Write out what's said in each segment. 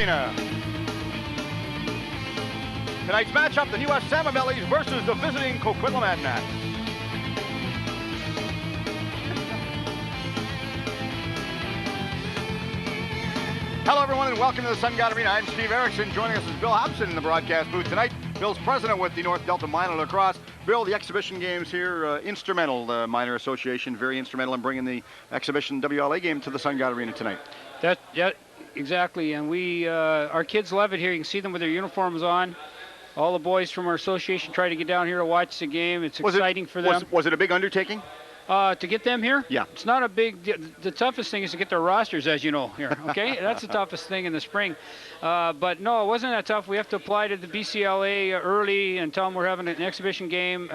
Arena. Tonight's matchup, the West Salmon Bellies versus the visiting Coquitlam Adanacs. Hello everyone and welcome to the Sungod Arena. I'm Steve Erickson. Joining us is Bill Hobson in the broadcast booth tonight. Bill's president with the North Delta Minor Lacrosse. Bill, the exhibition games here, instrumental, the Minor Association, very instrumental in bringing the exhibition WLA game to the Sungod Arena tonight. Yeah, exactly, and we, our kids love it here. You can see them with their uniforms on. All the boys from our association try to get down here to watch the game. It's exciting for them. Was it a big undertaking? To get them here? Yeah. It's not a big, the toughest thing is to get their rosters, as you know, here, okay? That's the toughest thing in the spring. But no, it wasn't that tough. We have to apply to the BCLA early and tell them we're having an exhibition game.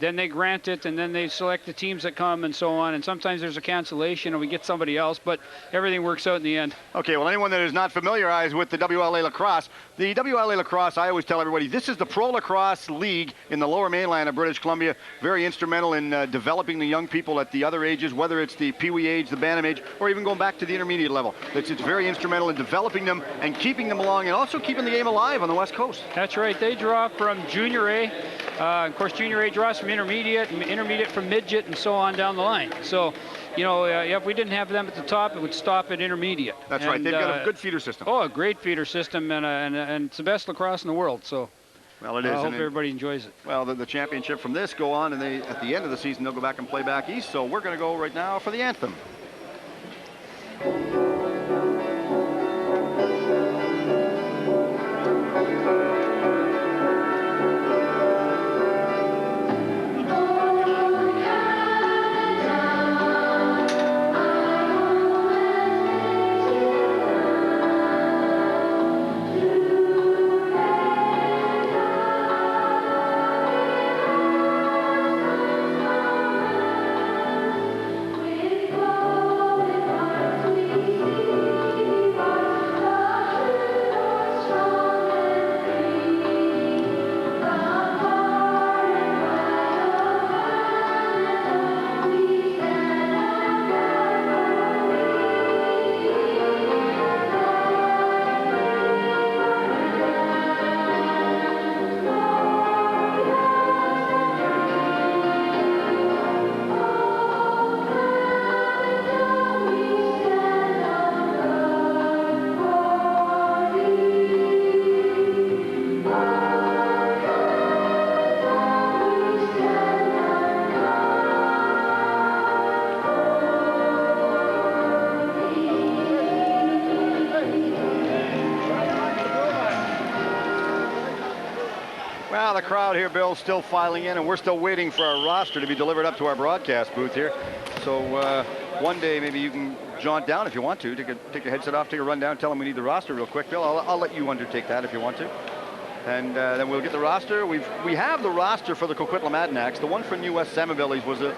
Then they grant it, and then they select the teams that come and so on. And sometimes there's a cancellation and we get somebody else, but everything works out in the end. Okay, well, anyone that is not familiarized with the WLA Lacrosse, the WLA Lacrosse, I always tell everybody, this is the Pro Lacrosse League in the Lower Mainland of British Columbia. Very instrumental in developing the young people at the other ages, whether it's the Pee-wee age, the Bantam age, or even going back to the intermediate level. It's very instrumental in developing them and keeping them along and also keeping the game alive on the West Coast. That's right. They draw from Junior A. Of course, Junior A draws from intermediate, and intermediate from midget, and so on down the line. So, you know, if we didn't have them at the top, it would stop at intermediate. That's right. They've got a good feeder system. Oh, a great feeder system, and it's the best lacrosse in the world. So, well, it is. I hope everybody enjoys it. Well, the championship from this go on, and they at the end of the season they'll go back and play back east. So we're going to go right now for the anthem. Well, the crowd here, Bill, still filing in, and we're still waiting for our roster to be delivered up to our broadcast booth here. So one day maybe you can jaunt down if you want to. Take your headset off, take a run down, tell them we need the roster real quick. Bill, I'll let you undertake that if you want to. And then we'll get the roster. We have the roster for the Coquitlam Adanacs. The one from West Salmon Bellies was a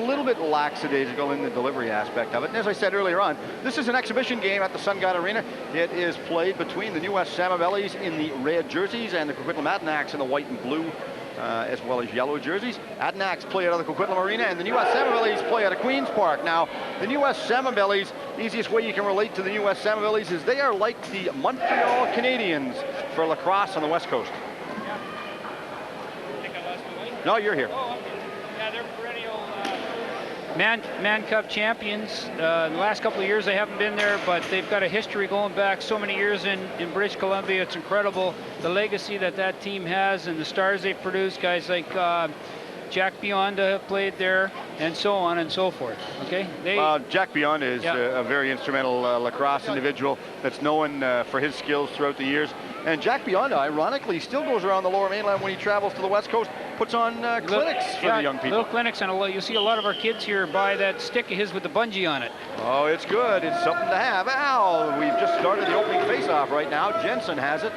little bit lackadaisical in the delivery aspect of it. And as I said earlier on, this is an exhibition game at the Sungod Arena. It is played between the West Salmon Bellies in the red jerseys and the Coquitlam Adanacs in the white and blue, as well as yellow jerseys. Adanacs play out of the Coquitlam Arena, and the West Salmon Bellies play out of Queen's Park. Now, the West Salmon Bellies, easiest way you can relate to the West Salmon Bellies is they are like the Montreal Canadiens for lacrosse on the West Coast. No, you're here. Oh, okay. Yeah, they're perennial Man Cup champions. In the last couple of years they haven't been there, but they've got a history going back so many years in British Columbia. It's incredible the legacy that team has and the stars they've produced. Guys like Jack Bionda have played there, and so on and so forth. Okay. Jack Bionda is a very instrumental lacrosse individual that's known for his skills throughout the years. And Jack Bionda, ironically, still goes around the Lower Mainland when he travels to the West Coast, puts on clinics for the young people. Little clinics, and you'll see a lot of our kids here buy that stick of his with the bungee on it. Oh, it's good. It's something to have. Ow, we've just started the opening face-off right now. Jensen has it.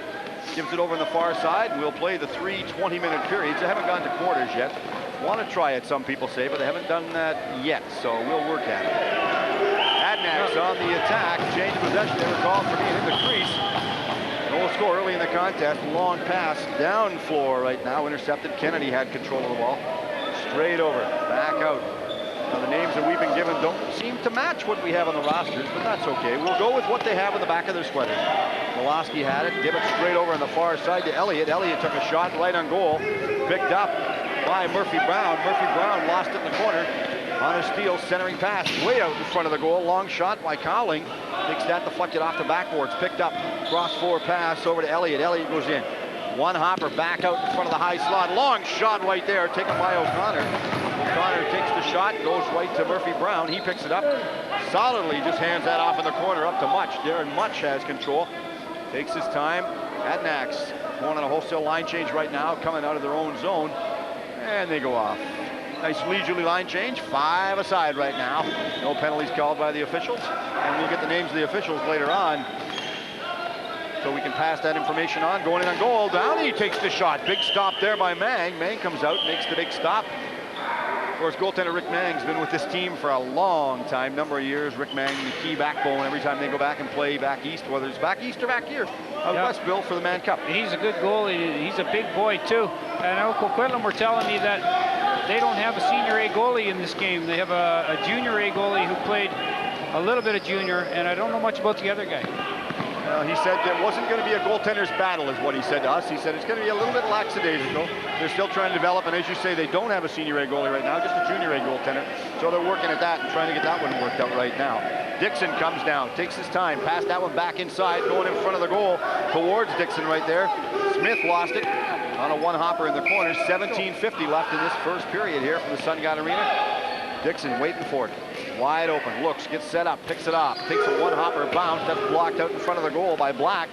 Gives it over on the far side, and we'll play the 3 20-minute periods. They haven't gone to quarters yet. Want to try it, some people say, but they haven't done that yet, so we'll work at it. Adanacs on the attack. Change possession. They were called for being in the crease. Goal score early in the contest. Long pass down floor right now. Intercepted. Kennedy had control of the ball. Straight over. Back out. Now, the names that we've been given don't seem to match what we have on the rosters, but that's okay. We'll go with what they have on the back of their sweaters. Miloski had it, give it straight over on the far side to Elliott. Elliott took a shot right on goal, picked up by Murphy Brown. Murphy Brown lost it in the corner on a steal, centering pass way out in front of the goal. Long shot by Cowling. Takes that, deflected off the backboards, picked up, cross-floor pass over to Elliott. Elliott goes in. One hopper back out in front of the high slot. Long shot right there, taken by O'Connor. O'Connor takes the shot, goes right to Murphy Brown. He picks it up solidly, just hands that off in the corner up to Much. Darren Much has control. Takes his time. Adanacs going on a wholesale line change right now, coming out of their own zone. And they go off. Nice leisurely line change. 5 aside right now. No penalties called by the officials. And we'll get the names of the officials later on, so we can pass that information on. Going in on goal. Downey takes the shot. Big stop there by Mang. Mang comes out, makes the big stop. Of course, goaltender Rick Mang's been with this team for a long time, number of years. Rick Mang, the key backbone every time they go back and play back east, whether it's back east or back here. West Bill for the Mann Cup. He's a good goalie. He's a big boy, too. And I know Coquitlam were telling me that they don't have a senior A goalie in this game. They have a junior A goalie who played a little bit of junior, and I don't know much about the other guy. He said there wasn't going to be a goaltender's battle, is what he said to us. He said it's going to be a little bit lackadaisical. They're still trying to develop, and as you say, they don't have a senior A goalie right now, just a junior A goaltender. So they're working at that and trying to get that one worked out right now. Dixon comes down, takes his time, passed that one back inside, going in front of the goal towards Dixon right there. Smith lost it on a one-hopper in the corner. 17:50 left in this first period here from the Sungod Arena. Dixon waiting for it. Wide open, looks, gets set up, picks it off, takes a one-hopper bounce. That's blocked out in front of the goal by Black.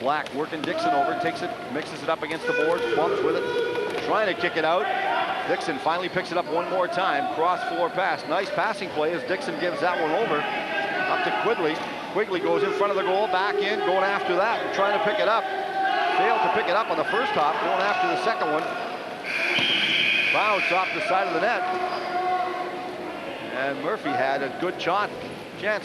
Black working Dixon over, takes it, mixes it up against the boards, bumps with it, trying to kick it out. Dixon finally picks it up one more time. Cross-floor pass. Nice passing play as Dixon gives that one over up to Quigley. Quigley goes in front of the goal, back in, going after that, trying to pick it up. Failed to pick it up on the first hop, going after the second one. Bounce off the side of the net. And Murphy had a good chance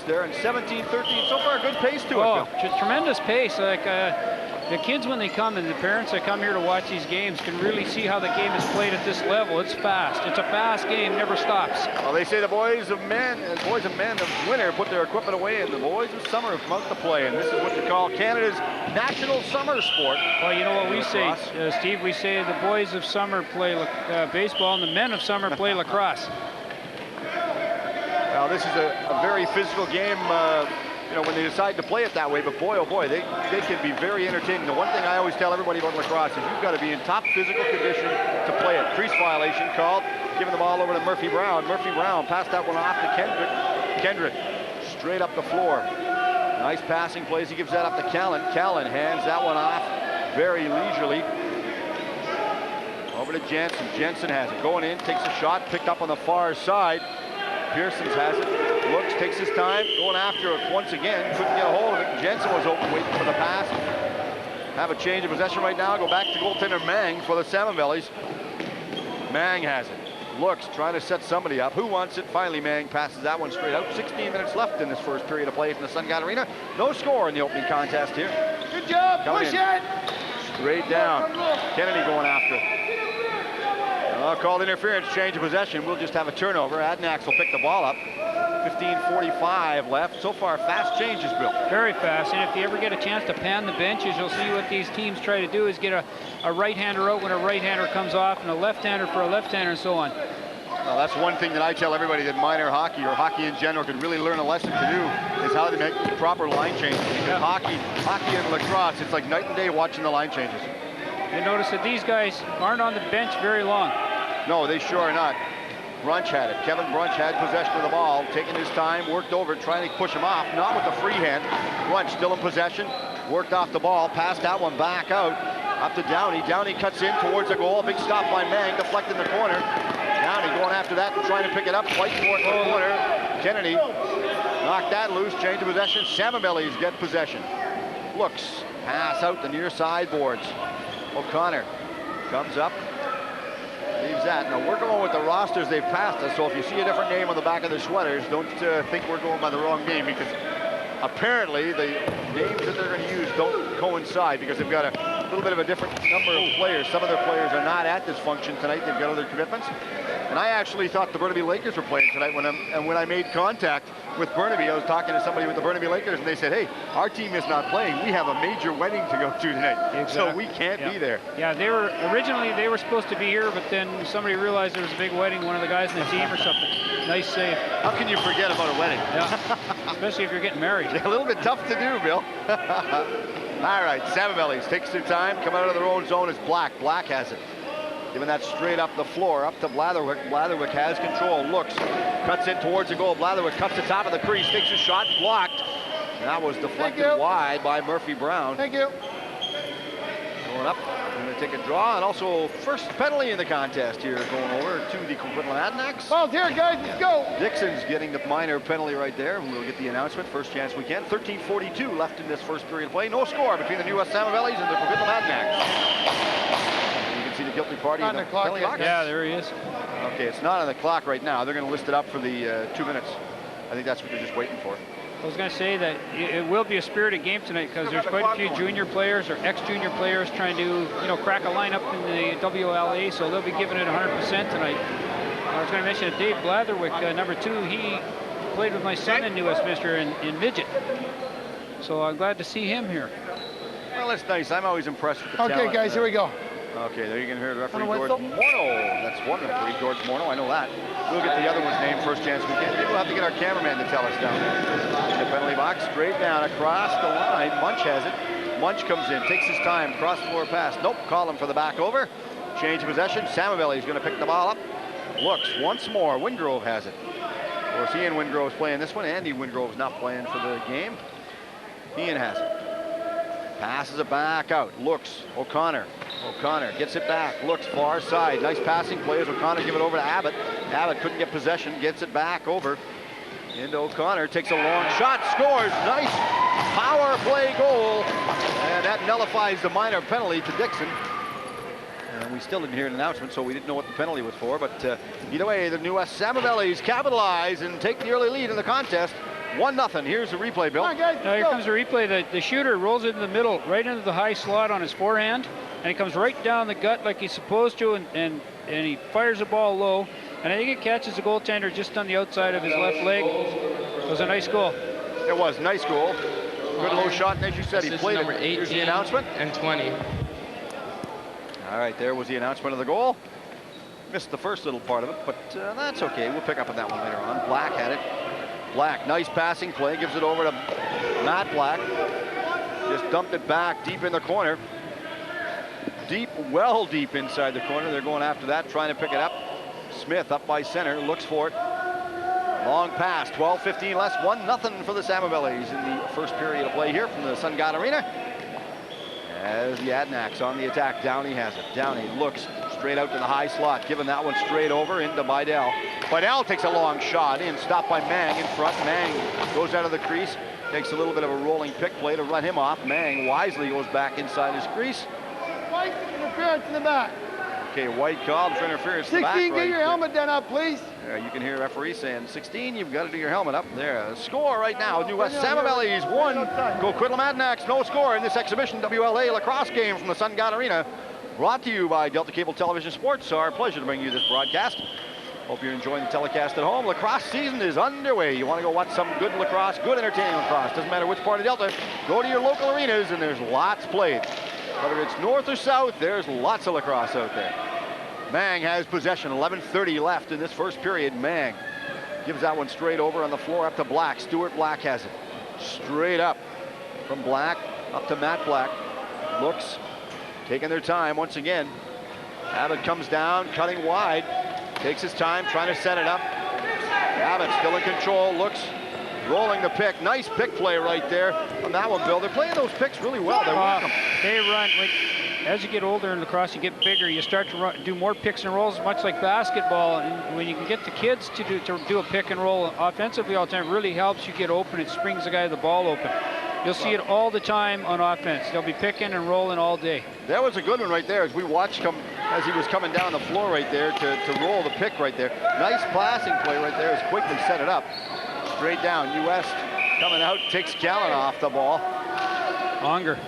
there, and 17-13, so far a good pace to it. Oh, tremendous pace. Like the kids, when they come, and the parents that come here to watch these games can really see how the game is played at this level. It's fast. It's a fast game, never stops. Well, they say the boys of men of winter put their equipment away, and the boys of summer come out to play. And this is what you call Canada's national summer sport. Well, you know what we say, Steve? We say the boys of summer play baseball, and the men of summer play lacrosse. Well, this is a very physical game, when they decide to play it that way. But boy, oh boy, they can be very entertaining. The one thing I always tell everybody about lacrosse is you've got to be in top physical condition to play it. Crease violation called, giving the ball over to Murphy Brown. Murphy Brown passed that one off to Kendrick. Kendrick straight up the floor. Nice passing plays. He gives that up to Callan. Callan hands that one off very leisurely. Over to Jensen. Jensen has it. Going in, takes a shot, picked up on the far side. Pearsons has it, looks, takes his time, going after it once again, couldn't get a hold of it. Jensen was open, waiting for the pass. Have a change of possession right now, go back to goaltender Mang for the Salmon Bellies. Mang has it, looks, trying to set somebody up. Who wants it? Finally, Mang passes that one straight out. 16 minutes left in this first period of play from the Sungod Arena. No score in the opening contest here. Good job, push it! Straight down, Kennedy going after it. Called interference, change of possession. We'll just have a turnover. Adanacs will pick the ball up. 15:45 left. So far, fast changes, Bill. Very fast, and if you ever get a chance to pan the benches, you'll see what these teams try to do is get a right-hander out when a right-hander comes off, and a left-hander for a left-hander, and so on. Well, that's one thing that I tell everybody that minor hockey or hockey in general could really learn a lesson to do, is how to make proper line changes. Because hockey and lacrosse, it's like night and day watching the line changes. You notice that these guys aren't on the bench very long. No, they sure are not. Brunch had it. Kevin Brunch had possession of the ball, taking his time, worked over, trying to push him off, not with the free hand. Brunch still in possession, worked off the ball, passed that one back out, up to Downey. Downey cuts in towards the goal, big stop by Mang, deflected in the corner. Downey going after that and trying to pick it up, fight for it in the corner. Kennedy knocked that loose, change of possession. Salmon Bellies get possession. Looks, pass out the near side boards. O'Connor comes up, leaves that. Now we're going with the rosters they've passed us, so if you see a different name on the back of the sweaters, don't think we're going by the wrong name, because apparently the names that they're going to use don't coincide, because they've got a little bit of a different number of players. Some of their players are not at this function tonight. They've got other commitments. And I actually thought the Burnaby Lakers were playing tonight when I made contact with Burnaby. I was talking to somebody with the Burnaby Lakers, and they said, hey, our team is not playing. We have a major wedding to go to tonight, Exactly. so we can't be there. Yeah, originally they were supposed to be here, but then somebody realized there was a big wedding, one of the guys in the team or something. Nice save. How can you forget about a wedding? Yeah, especially if you're getting married. A little bit tough to do, Bill. All right, Salmon Bellies takes their time, come out of their own zone. It's Black. Black has it. Giving that straight up the floor, up to Blatherwick. Blatherwick has control, looks, cuts in towards the goal. Blatherwick cuts the top of the crease, takes a shot, blocked. And that was deflected wide by Murphy Brown. Thank you. Going up, going to take a draw, and also first penalty in the contest here, going over to the Coquitlam Adanacs. Ball's here, guys, let's go. Dixon's getting the minor penalty right there, and we'll get the announcement. First chance we can. 13:42 left in this first period of play. No score between the New West Salmon Bellies and the Coquitlam Adanacs. See the guilty party in the penalty box? Yeah, there he is. Okay, it's not on the clock right now. They're going to list it up for the 2 minutes. I think that's what they're just waiting for. I was going to say that it will be a spirited game tonight because there's quite a few junior players or ex-junior players trying to, crack a lineup in the WLA, so they'll be giving it 100% tonight. I was going to mention that Dave Blatherwick, number 2, he played with my son in New Westminster in midget. So I'm glad to see him here. Well, that's nice. I'm always impressed with the talent. Okay, guys, here we go. Okay, there you can hear the referee, George Morneau. That's one referee, George Morneau. I know that. We'll get the other one's name first chance we can. Maybe we'll have to get our cameraman to tell us down there. The penalty box, straight down across the line. Munch has it. Munch comes in, takes his time, cross floor pass. Nope, call him for the back over. Change of possession. Salmon Bellies going to pick the ball up. Looks once more. Wingrove has it. Of course, Ian Wingrove's playing this one. Andy Wingrove's not playing for the game. Ian has it. Passes it back out. Looks. O'Connor. O'Connor gets it back. Looks far side. Nice passing play as O'Connor give it over to Abbott. Abbott couldn't get possession. Gets it back over into O'Connor. Takes a long shot. Scores. Nice power play goal. And that nullifies the minor penalty to Dixon. And we still didn't hear an announcement, so we didn't know what the penalty was for. But either way, the New West Salmon Bellies capitalize and take the early lead in the contest. 1-0. Here's the replay, Bill. Come on, guys, Now here comes the replay. The shooter rolls into the middle, right into the high slot on his forehand, and he comes right down the gut like he's supposed to, and he fires the ball low. And I think it catches the goaltender just on the outside of his left leg. It was a nice goal. It was. Nice goal. Good low shot, and as you said, he played number it. 18 Here's the announcement. and 20. All right, there was the announcement of the goal. Missed the first little part of it, but that's okay. We'll pick up on that one later on. Black had it. Black, nice passing play, gives it over to Matt Black. Just dumped it back deep in the corner. Deep, well deep inside the corner. They're going after that, trying to pick it up. Smith up by center, looks for it. Long pass, 12-15 less, 1-0 for the Salmon Bellies in the first period of play here from the Sungod Arena. As the Adanacs on the attack, Downey has it. Downey looks straight out to the high slot, giving that one straight over into Bidell. Bidell takes a long shot in, stopped by Mang in front. Mang goes out of the crease, takes a little bit of a rolling pick play to run him off. Mang wisely goes back inside his crease. White interference in the back. Okay, White called for interference in the back. 16, right get your there. helmet done up, please. You can hear referee saying, 16, you've got to do your helmet up. There, score right now. New West Salmon Bellies 1, Coquitlam Adanacs no score in this exhibition WLA lacrosse game from the Sungod Arena. Brought to you by Delta Cable Television Sports. Our pleasure to bring you this broadcast. Hope you're enjoying the telecast at home. Lacrosse season is underway. You want to go watch some good lacrosse, good entertaining lacrosse. Doesn't matter which part of Delta. Go to your local arenas and there's lots played. Whether it's north or south, there's lots of lacrosse out there. Mang has possession, 11:30 left in this first period. Mang gives that one straight over on the floor up to Black. Stuart Black has it. Straight up from Black up to Matt Black. Looks, taking their time once again. Abbott comes down, cutting wide. Takes his time, trying to set it up. Abbott still in control, looks, rolling the pick. Nice pick play right there on that one, Bill. They're playing those picks really well. They work them. They run. As you get older in lacrosse, you get bigger. You start to do more picks and rolls, much like basketball. And when you can get the kids to do a pick and roll offensively all the time, it really helps you get open. It springs the guy the ball open. You'll see it all the time on offense. They'll be picking and rolling all day. That was a good one right there as we watched him as he was coming down the floor right there to roll the pick right there. Nice passing play right there as quickly set it up. Straight down. U. West coming out, takes Callan off the ball. Unger.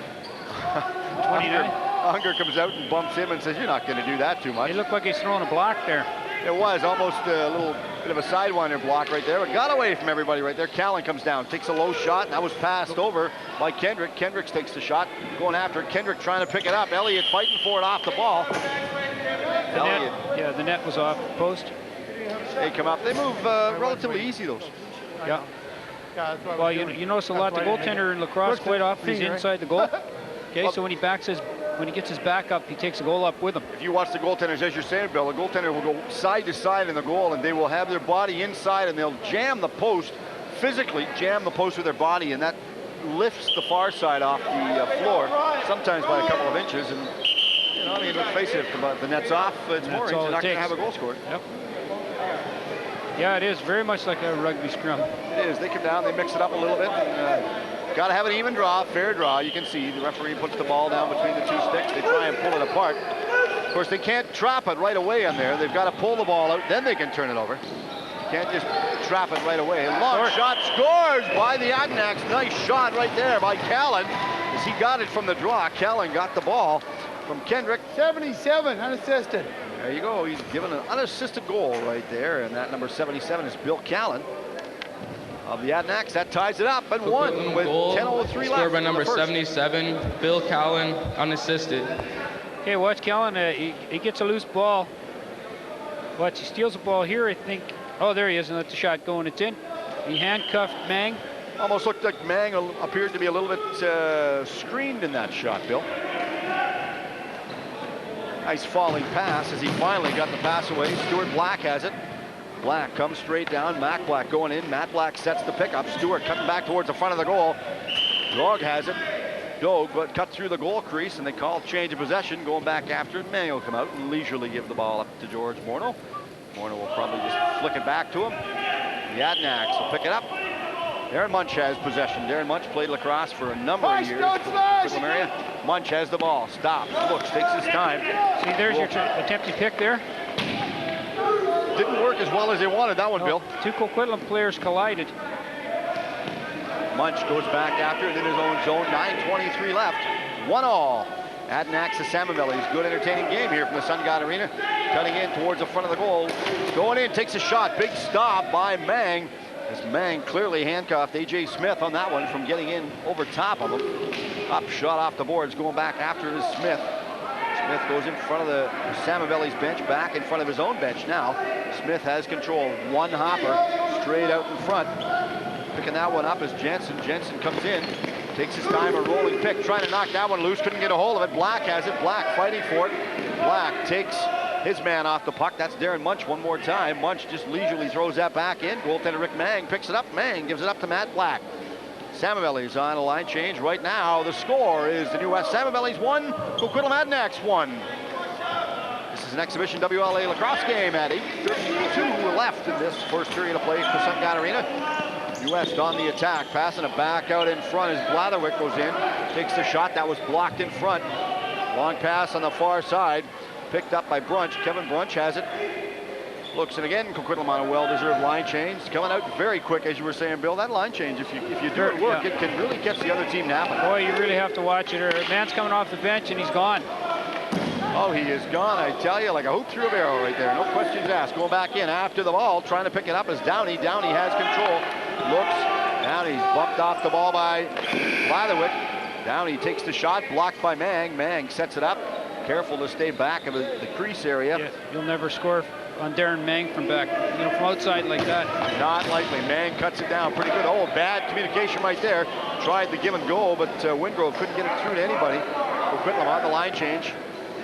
29. Unger comes out and bumps him and says, you're not going to do that too much. He looked like he's throwing a block there. It was almost a little bit of a sidewinder block right there. It got away from everybody right there. Callan comes down, takes a low shot, and that was passed over by Kendrick. Kendrick takes the shot, going after it. Kendrick trying to pick it up. Elliott fighting for it off the ball. The net was off post. They come up. They move relatively easy, those. Yeah. Well, you notice a lot. The goaltender in lacrosse quite often is inside the goal. Okay, so when he gets his back up, he takes the goal up with him. If you watch the goaltenders, as you're saying, Bill, the goaltender will go side to side in the goal, and they will have their body inside, and they'll jam the post, physically jam the post with their body, and that lifts the far side off the floor, sometimes by a couple of inches. And you know, I mean, let's face it, if the net's off, it's more. You're not going to have a goal scored. Yep. Yeah, it is very much like a rugby scrum. It is. They come down, they mix it up a little bit. Got to have an even draw, fair draw. You can see the referee puts the ball down between the two sticks. They try and pull it apart. Of course, they can't trap it right away on there. They've got to pull the ball out, then they can turn it over. You can't just trap it right away. Long shot, scores by the Adanacs. Nice shot right there by Callan, as he got it from the draw. Callan got the ball from Kendrick. 77, unassisted. There you go. He's given an unassisted goal right there, and that number 77 is Bill Callan of the Adanacs. That ties it up and one with 10:03 left. Scored by number 77, Bill Callan, unassisted. Okay, watch Callan. He gets a loose ball. Watch, he steals the ball here, I think. Oh, there he is, and that's the shot going. It's in. He handcuffed Mang. Almost looked like Mang appeared to be a little bit screened in that shot, Bill. Nice falling pass as he finally got the pass away. Stuart Black has it. Black comes straight down. Matt Black going in. Matt Black sets the pickup. Stewart cutting back towards the front of the goal. Dog has it. Dog, but cut through the goal crease, and they call change of possession. Going back after it. Mang will come out and leisurely give the ball up to George Morneau. Morneau will probably just flick it back to him. The Adanacs will pick it up. Darren Munch has possession. Darren Munch played lacrosse for a number of years. Coquitlam area. Munch has the ball. Stops. Looks. Takes his time. See, there's your attempted pick there. Didn't work as well as they wanted that one, Bill. Two Coquitlam players collided. Munch goes back after it in his own zone. 9:23 left. 1-1. Adanacs to Salmon Bellies. Good entertaining game here from the Sungod Arena. Cutting in towards the front of the goal. Going in, takes a shot. Big stop by Mang. As Mang clearly handcuffed A.J. Smith on that one from getting in over top of him. Up shot off the boards, going back after it is Smith. Smith goes in front of the Salmon Bellies bench, back in front of his own bench now. Smith has control. One hopper straight out in front. Picking that one up is Jensen. Jensen comes in, takes his time, a rolling pick, trying to knock that one loose, couldn't get a hold of it. Black has it. Black fighting for it. Black takes his man off the puck. That's Darren Munch one more time. Munch just leisurely throws that back in. Goaltender Rick Mang picks it up. Mang gives it up to Matt Black. Salmon Bellies on a line change right now. The score is the New West Salmon Bellies 1, Coquitlam Adanacs 1. This is an exhibition WLA lacrosse game at 8:32 left in this first period of play for Sungod Arena. New West on the attack, passing it back out in front as Blatherwick goes in. Takes the shot. That was blocked in front. Long pass on the far side. Picked up by Brunch. Kevin Brunch has it. Looks, and again, Coquitlam on a well-deserved line change. Coming out very quick, as you were saying, Bill. That line change, if you do it work, it can really catch the other team napping. Boy, you really have to watch it. A man's coming off the bench, and he's gone. Oh, he is gone, I tell you, like a hoop through a barrel right there. No questions asked. Going back in after the ball, trying to pick it up is Downey. Downey has control. Looks. Downey's bumped off the ball by Blatherwick. Downey takes the shot, blocked by Mang. Mang sets it up. Careful to stay back of the crease area. Yeah, you'll never score on Darren Mang from back, from outside like that. Not likely. Mang cuts it down pretty good. Oh, bad communication right there. Tried the give and go, but Wingrove couldn't get it through to anybody. Coquitlam on the line change.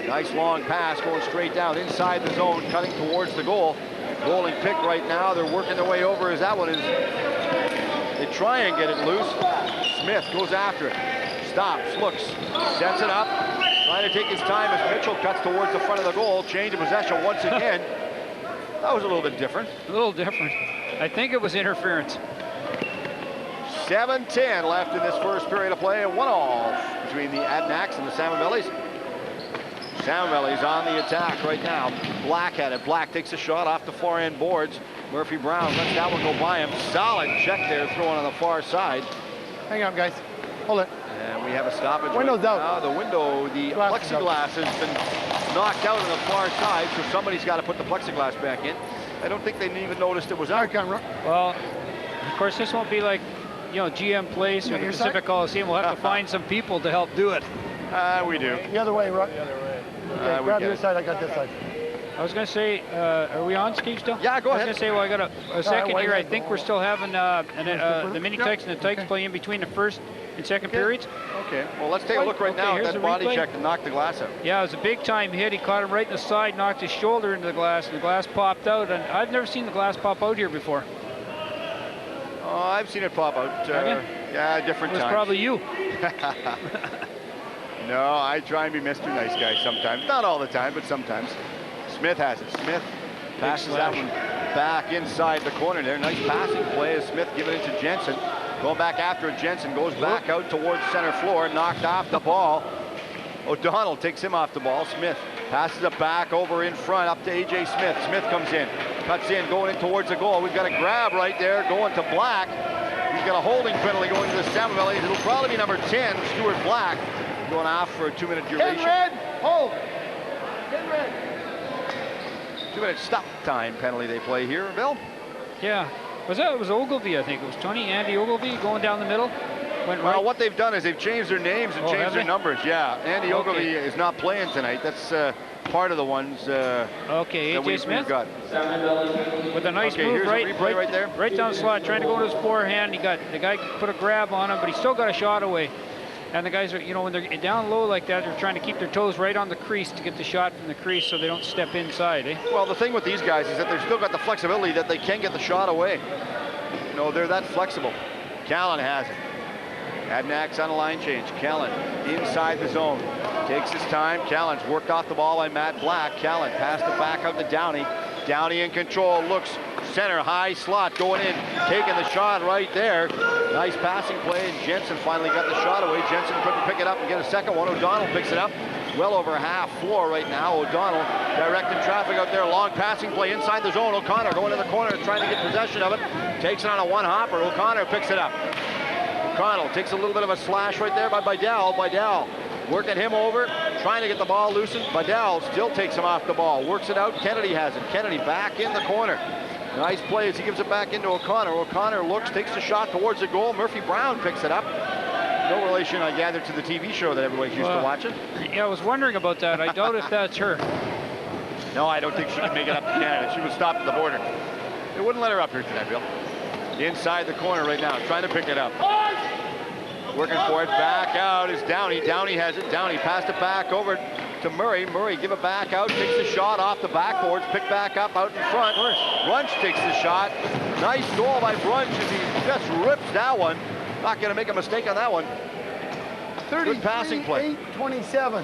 Nice long pass going straight down inside the zone, cutting towards the goal. Rolling pick right now. They're working their way over as that one is. They try and get it loose. Smith goes after it. Stops, looks, sets it up. Trying to take his time as Mitchell cuts towards the front of the goal. Change of possession once again. That was a little bit different. A little different. I think it was interference. 7:10 left in this first period of play, and 1-1 between the Adanacs and the Salmon Bellies. Salmon Bellies on the attack right now. Black at it. Black takes a shot off the far end boards. Murphy Brown lets that one go by him. Solid check there, throwing on the far side. Hang on, guys. Hold it. And we have a stoppage. Window's out. Now the window, the Glass is out. plexiglass has been knocked out on the far side, so somebody's got to put the plexiglass back in. I don't think they even noticed it was out. Well, of course, this won't be like, GM Place or the your Pacific side? Coliseum. We'll have to find some people to help do it. We do. The other way, Rock. The other way. Okay, We grab get your it. side, I got this side. I was going to say, are we on, Steve, still? Yeah, go I was ahead. going to say, well, I got a second why here. I not? think we're still having the Mini Tykes and the Tykes play in between the first and second periods. Okay, well, let's take a look right Okay, now at here's that the body replay. check to knock the glass out. Yeah, it was a big time hit. He caught him right in the side, knocked his shoulder into the glass, and the glass popped out. And I've never seen the glass pop out here before. Oh, I've seen it pop out. Have you? Yeah, different It was times. probably you. No, I try and be Mr. Nice Guy sometimes. Not all the time, but sometimes. Smith has it. Smith passes that one back inside the corner there. Nice passing play as Smith giving it to Jensen. Going back after it, Jensen goes back out towards center floor, knocked off the ball. O'Donnell takes him off the ball. Smith passes it back over in front up to A.J. Smith. Smith comes in, cuts in, going in towards the goal. We've got a grab right there going to Black. He's got a holding penalty going to the Salmon Bellies. It'll probably be number 10, Stuart Black, going off for a 2-minute 10 duration. red, hold. 10 red. 2-minute stop time penalty they play here, Bill. Yeah. It was Ogilvy, I think. It was Andy Ogilvy going down the middle. Went right. Well, what they've done is they've changed their names and Oh, changed have their they? numbers. Yeah, Andy Okay. Ogilvy is not playing tonight. That's part of the ones Okay, that A.J. we've Smith got. with a nice Okay, move here's a right, replay right there. right down the slot, trying to go to his forehand. The guy put a grab on him, but he still got a shot away. And the guys are, when they're down low like that, they're trying to keep their toes right on the crease to get the shot from the crease so they don't step inside, eh? Well, the thing with these guys is that they've still got the flexibility that they can get the shot away. They're that flexible. Callan has it. Adanacs on a line change. Callan inside the zone. Takes his time. Callan's worked off the ball by Matt Black. Callan passed it back out to Downey. Downey in control. Looks center, high slot going in. Taking the shot right there. Nice passing play, and Jensen finally got the shot away. Jensen couldn't pick it up and get a second one. O'Donnell picks it up. Well over half floor right now. O'Donnell directing traffic out there. Long passing play inside the zone. O'Connor going to the corner, trying to get possession of it. Takes it on a one-hopper. O'Connor picks it up. O'Connell takes a little bit of a slash right there by Bidell. Bidell working him over, trying to get the ball loosened. Bidell still takes him off the ball. Works it out. Kennedy has it. Kennedy back in the corner. Nice play as he gives it back into O'Connor. O'Connor looks, takes the shot towards the goal. Murphy Brown picks it up. No relation, I gather, to the TV show that everybody's used to watching. Yeah, I was wondering about that. I doubt if that's her. No, I don't think she can make it up to Canada. She was stopped at the border. They wouldn't let her up here tonight, Bill. Inside the corner right now, trying to pick it up. Working for it, back out is Downey. Downey has it. Downey passed it back over to Murray. Murray give it back out, takes the shot off the backboards, picked back up out in front. Brunch takes the shot. Nice goal by Brunch as he just rips that one. Not going to make a mistake on that one. Good passing play. 8-27.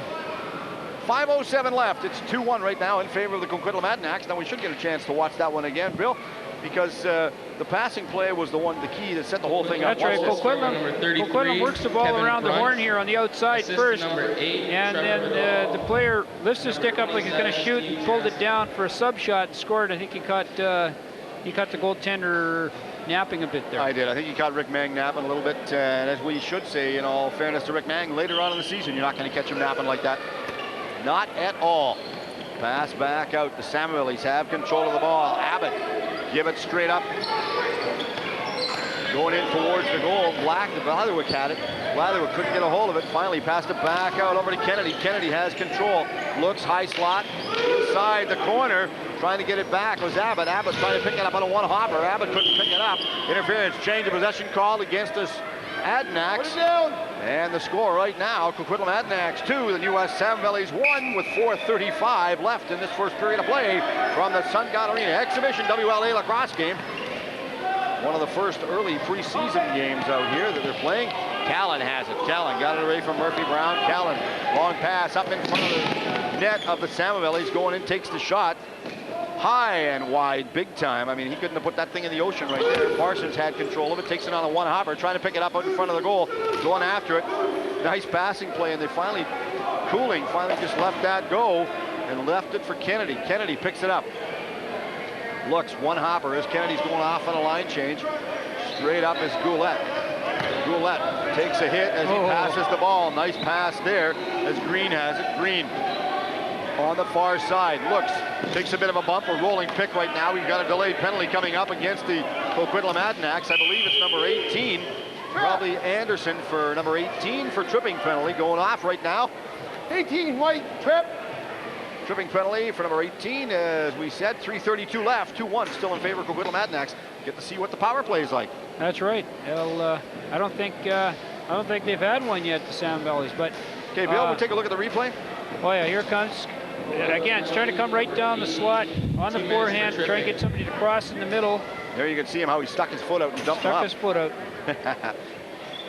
5:07 left. It's 2-1 right now in favor of the Coquitlam Adanacs. Now we should get a chance to watch that one again, Bill, because the passing play was the key that set the whole thing up. That's right. Watch this. Number 33, Coquitlam works the ball Kevin around the Brunch. horn here on the outside Assist first. number 8, And Trevor then the player lifts his stick up like he's going to shoot and pulled it down for a sub shot. Scored. I think he caught the goaltender napping a bit there. I did. I think he caught Rick Mang napping a little bit. And as we should say, in all fairness to Rick Mang, later on in the season, you're not going to catch him napping like that. Not at all. Pass back out. The Salmon Bellies have control of the ball. Abbott give it straight up. Going in towards the goal. Black, Blatherwick had it. Blatherwick couldn't get a hold of it. Finally passed it back out over to Kennedy. Kennedy has control. Looks high slot. Inside the corner. Trying to get it back was Abbott. Abbott trying to pick it up on a one-hopper. Abbott couldn't pick it up. Interference. Change of possession called against us. Adanacs. And the score right now, Coquitlam Adanacs 2, the West Salmon Bellies 1 with 4:35 left in this first period of play from the Sungod Arena exhibition WLA lacrosse game. One of the first early preseason games out here that they're playing. Callan has it. Callan got it away from Murphy Brown. Callan, long pass up in front of the net of the Salmon Bellies, going in, takes the shot. High and wide, big time. I mean, he couldn't have put that thing in the ocean right there. Parsons had control of it, takes it on a one-hopper, trying to pick it up out in front of the goal, going after it. Nice passing play, and they finally just let that go and left it for Kennedy. Kennedy picks it up. Looks, one-hopper as Kennedy's going off on a line change. Straight up is Goulet. Goulette takes a hit as he passes the ball. Nice pass there as Green has it. Green on the far side, looks, takes a bit of a bump. A rolling pick right now. We've got a delayed penalty coming up against the Coquitlam Adanacs. I believe it's number 18. Probably Anderson for number 18 for tripping penalty going off right now. 18, white, trip. Tripping penalty for number 18, as we said. 3:32 left, 2-1 still in favor of Coquitlam Adanacs. Get to see what the power play is like. That's right. I don't think they've had one yet, the Salmon Bellies. But okay, Bill, we'll take a look at the replay. Oh yeah, here it comes. Again, it's trying to come right down the slot on the forehand, trying to get somebody to cross in the middle. There you can see him how he stuck his foot out and dumped him up. Stuck his foot out.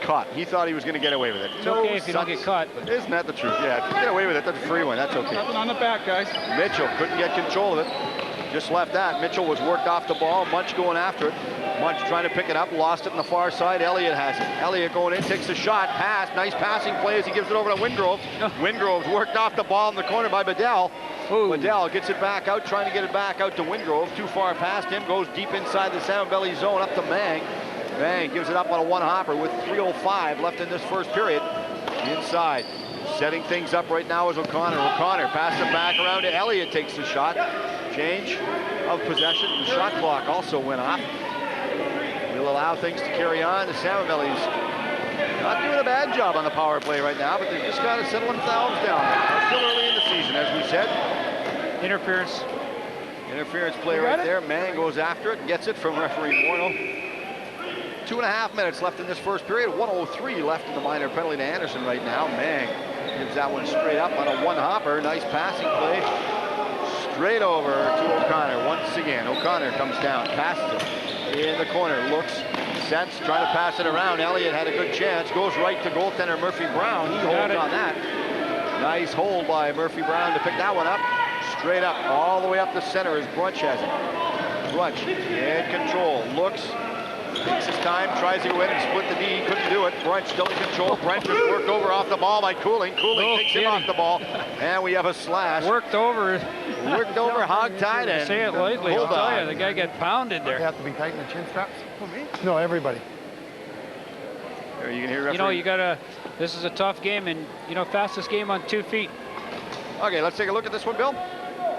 Caught. He thought he was going to get away with it. It's okay if you don't get caught. But isn't that the truth? Yeah, if you get away with it, that's a free one. That's okay. Nothing on the back, guys. Mitchell couldn't get control of it. Just left that. Mitchell was worked off the ball. Munch going after it. Munch trying to pick it up. Lost it on the far side. Elliott has it. Elliott going in, takes a shot. Pass. Nice passing play as he gives it over to Wingrove. Wingrove's worked off the ball in the corner by Bedell. Bedell gets it back out, trying to get it back out to Wingrove. Too far past him. Goes deep inside the Salmon Belly zone up to Mang. Mang gives it up on a one-hopper with 3:05 left in this first period. Inside. Setting things up right now is O'Connor. O'Connor passes it back around to Elliott, takes the shot. Change of possession. The shot clock also went off. We'll allow things to carry on. The Salmon Bellies not doing a bad job on the power play right now, but they've just got to settle themselves down. They're still early in the season, as we said. interference. Interference play right there. Mang goes after it, gets it from referee Morno. 2.5 minutes left in this first period. 1:03 left in the minor penalty to Anderson right now. Mang gives that one straight up on a one-hopper. Nice passing play. Straight over to O'Connor once again. O'Connor comes down, passes it in the corner, looks, sets, trying to pass it around. Elliott had a good chance, goes right to goaltender Murphy Brown. He holds on that. Nice hold by Murphy Brown to pick that one up. Straight up, all the way up the center as Brunch has it. Brunch in control, looks, takes his time, tries to go in and split the D, couldn't do it. Brunch still in control. Brent was worked over off the ball by Cooling. Cooling takes him off the ball, and we have a slash. Worked over, hog-tied, and say it lightly. I'll tell you, the guy got pounded there. They have to be tight in the chin straps. No, everybody. There you can hear referee. You know, you gotta. This is a tough game, and you know, fastest game on 2 feet. Okay, let's take a look at this one, Bill.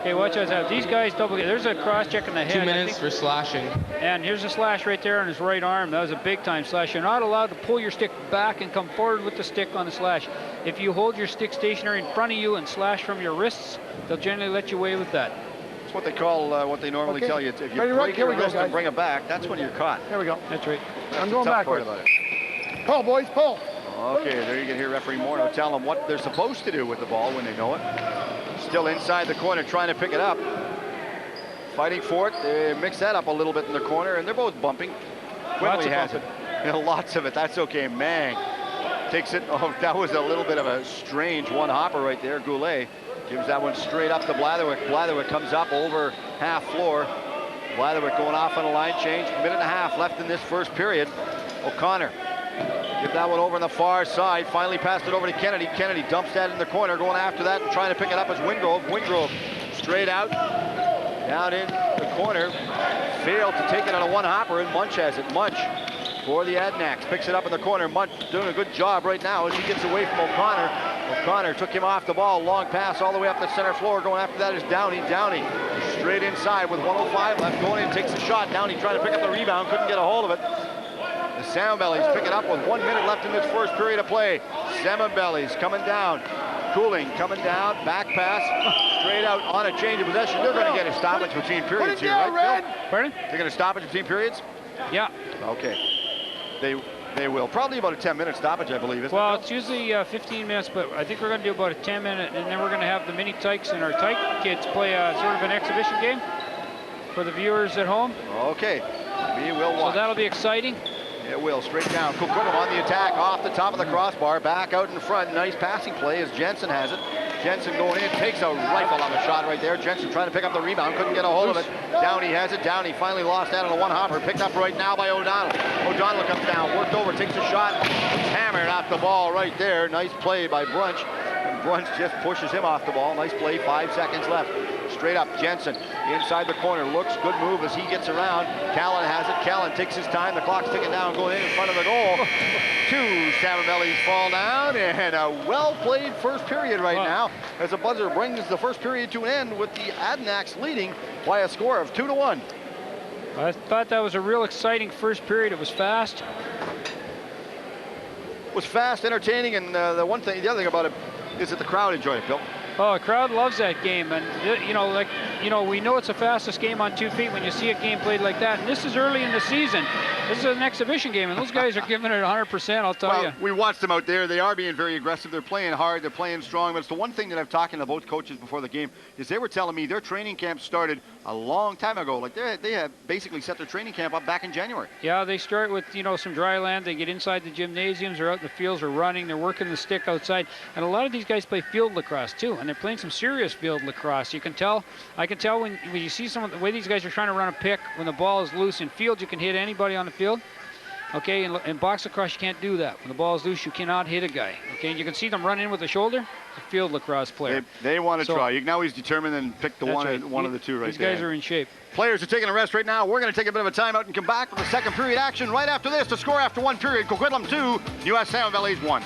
Okay, watch out. These guys double. There's a cross check in the head. 2 minutes for slashing. And here's a slash right there on his right arm. That was a big time slash. You're not allowed to pull your stick back and come forward with the stick on the slash. If you hold your stick stationary in front of you and slash from your wrists, they'll generally let you away with that. That's what they call, what they normally tell you. If you break your wrist and bring it back, that's when you're caught. Here we go. That's right. I'm going backwards. About it. Pull, boys, pull. Okay, there you can hear referee Morno tell them what they're supposed to do with the ball when they know it. Still inside the corner, trying to pick it up. Fighting for it. They mix that up a little bit in the corner, and they're both bumping. Quickly has it. Yeah, lots of it. That's okay. Mang takes it. Oh, that was a little bit of a strange one-hopper right there. Goulet gives that one straight up to Blatherwick. Blatherwick comes up over half floor. Blatherwick going off on a line change. 1.5 minutes left in this first period. O'Connor. Give that one over on the far side. Finally passed it over to Kennedy. Kennedy dumps that in the corner. Going after that and trying to pick it up as Wingrove. Wingrove straight out. Down in the corner. Failed to take it on a one-hopper, and Munch has it. Munch for the Adanacs. Picks it up in the corner. Munch doing a good job right now as he gets away from O'Connor. O'Connor took him off the ball. Long pass all the way up the center floor. Going after that is Downey. Downey straight inside with 1:05 left. Going in, takes a shot. Downey trying to pick up the rebound. Couldn't get a hold of it. The Salmon Bellies pick it up with 1 minute left in this first period of play. Salmon Bellies coming down. Cooling coming down. Back pass. Straight out on a change of possession. They're going to get a stoppage between periods here, right, Bill? Pardon? They're going to stop it between periods? Yeah. Okay. They will. Probably about a 10-minute stoppage, I believe. Isn't Well, it, it's usually 15 minutes, but I think we're going to do about a 10-minute, and then we're going to have the mini tykes and our tyke kids play sort of an exhibition game for the viewers at home. Okay. We will watch. So that'll be exciting. It will. Straight down. Coquitlam on the attack off the top of the crossbar. Back out in front. Nice passing play as Jensen has it. Jensen going in. Takes a rifle on the shot right there. Jensen trying to pick up the rebound. Couldn't get a hold of it. Downey has it. Downey finally lost that on a one-hopper. Picked up right now by O'Donnell. O'Donnell comes down. Worked over. Takes a shot. Hammered off the ball right there. Nice play by Brunch. And Brunch just pushes him off the ball. Nice play, 5 seconds left. Straight up, Jensen inside the corner. Looks, good move as he gets around. Callan has it. Callan takes his time. The clock's ticking down, going in front of the goal. 2 Salmon Bellies fall down, and a well-played first period right now as the buzzer brings the first period to an end with the Adanacs leading by a score of 2-1. I thought that was a real exciting first period. It was fast. It was fast, entertaining, and the other thing about it is that the crowd enjoyed it, Bill. Oh, the crowd loves that game, and we know it's the fastest game on 2 feet when you see a game played like that. And this is early in the season. This is an exhibition game, and those guys are giving it 100%. I'll tell you. We watched them out there. They are being very aggressive. They're playing hard. They're playing strong. But it's the one thing that I've talked to both coaches before the game is they were telling me their training camp started a long time ago. Like they have basically set their training camp up back in January. Yeah, they start with some dry land. They get inside the gymnasiums. They're out in the fields. They're running. They're working the stick outside. And a lot of these guys play field lacrosse too, and they're playing some serious field lacrosse. You can tell. I can tell when you see some of the way these guys are trying to run a pick. When the ball is loose in field, you can hit anybody on the field. Okay, in box lacrosse, you can't do that. When the ball is loose, you cannot hit a guy. Okay, and you can see them run in with the shoulder. A field lacrosse player. They want to try. You can always determine and pick the one of the two right there. These guys are in shape. Players are taking a rest right now. We're going to take a bit of a timeout and come back with the second period action right after this. The score after 1 period: Coquitlam 2, West Salmon Bellies 1.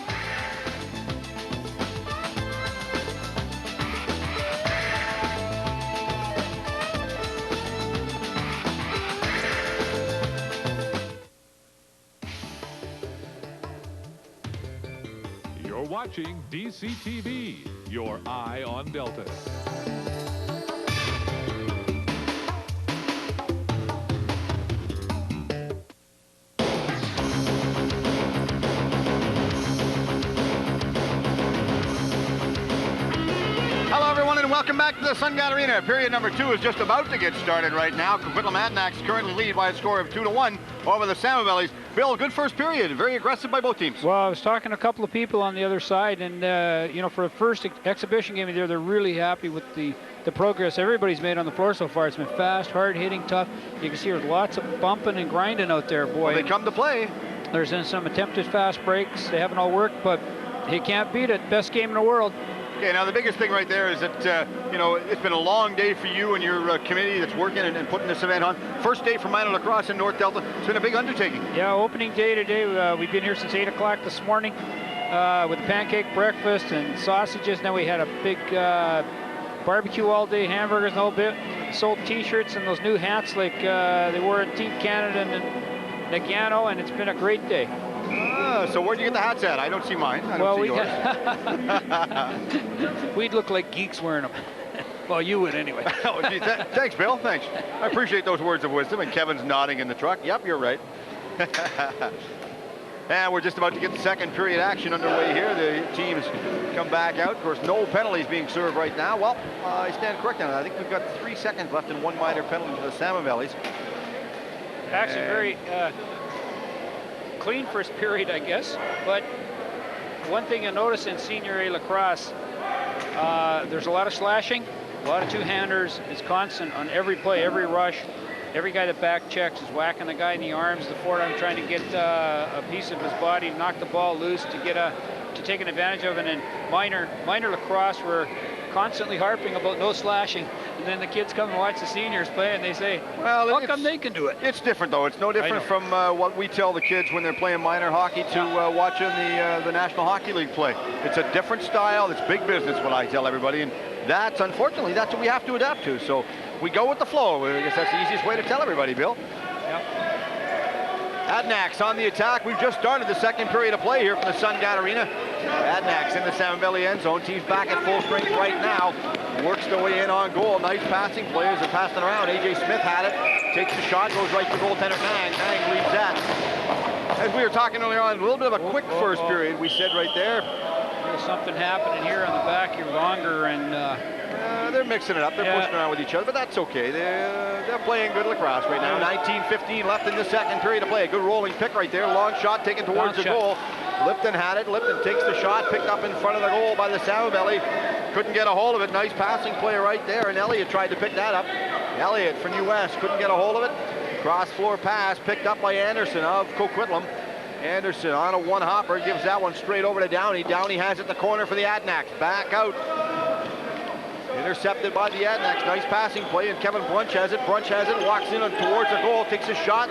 You're watching DCTV, your eye on Delta. Hello, everyone, and welcome back to the Sungod Arena. Period number 2 is just about to get started right now. Coquitlam Adanacs currently lead by a score of 2-1 over the Salmon Bellies. Bill, good first period. Very aggressive by both teams. Well, I was talking to a couple of people on the other side, and for the first exhibition game they're really happy with the progress everybody's made on the floor so far. It's been fast, hard hitting, tough. You can see there's lots of bumping and grinding out there, boy. Well, they come to play. There's been some attempted fast breaks. They haven't all worked, but he can't beat it. Best game in the world. Okay, now the biggest thing right there is that, it's been a long day for you and your committee that's working and putting this event on. First day for minor lacrosse in North Delta. It's been a big undertaking. Yeah, opening day today. We've been here since 8 o'clock this morning with pancake breakfast and sausages. Then we had a big barbecue all day, hamburgers and the whole bit. Sold T-shirts and those new hats like they wore in Team Canada and Nagano, and it's been a great day. So where'd you get the hats at? I don't see mine. I don't see yours. We'd look like geeks wearing them. Well, you would anyway. Oh, gee, thanks, Bill. Thanks. I appreciate those words of wisdom. And Kevin's nodding in the truck. Yep, you're right. And we're just about to get the second period action underway here. The teams come back out. Of course, no penalties being served right now. Well, I stand corrected. I think we've got 3 seconds left and 1 minor penalty for the Salmon Bellies. Actually, very clean first period, I guess. But one thing you notice in Senior A lacrosse, there's a lot of slashing, a lot of two-handers. It's constant on every play, every rush. Every guy that back checks is whacking the guy in the arms, the forearm, trying to get a piece of his body, knock the ball loose to take an advantage of it. And minor lacrosse, we're constantly harping about no slashing. And then the kids come and watch the seniors play, and they say, well, how come they can do it? It's different, though. It's no different from what we tell the kids when they're playing minor hockey to watching the National Hockey League play. It's a different style. It's big business, what I tell everybody. And unfortunately, that's what we have to adapt to. So we go with the flow. I guess that's the easiest way to tell everybody, Bill. Yep. Adanacs on the attack. We've just started the second period of play here from the Sungod Arena. Adanacs in the Salmon Belly end zone. Team's back at full strength right now. Works their way in on goal. Nice passing. Players are passing around. A.J. Smith had it. Takes the shot. Goes right to goaltender Mang. Mang leads that. As we were talking earlier on, a little bit of a quick first period. We said right there. There's something happening here on the back here longer, and they're mixing it up. They're pushing around with each other, but that's okay. They're playing good lacrosse right now. 19:15 left in the second period of play. A good rolling pick right there. Long shot taken towards the goal. Lipton had it. Lipton takes the shot, picked up in front of the goal by the Salmon Belly. Couldn't get a hold of it. Nice passing play right there, and Elliott tried to pick that up. Elliott from US couldn't get a hold of it. Cross floor pass picked up by Anderson of Coquitlam. Anderson on a one-hopper, gives that one straight over to Downey. Downey has it in the corner for the Adanacs. Back out. Intercepted by the Adanacs. Nice passing play, and Kevin Brunch has it. Brunch has it, walks in towards the goal, takes a shot.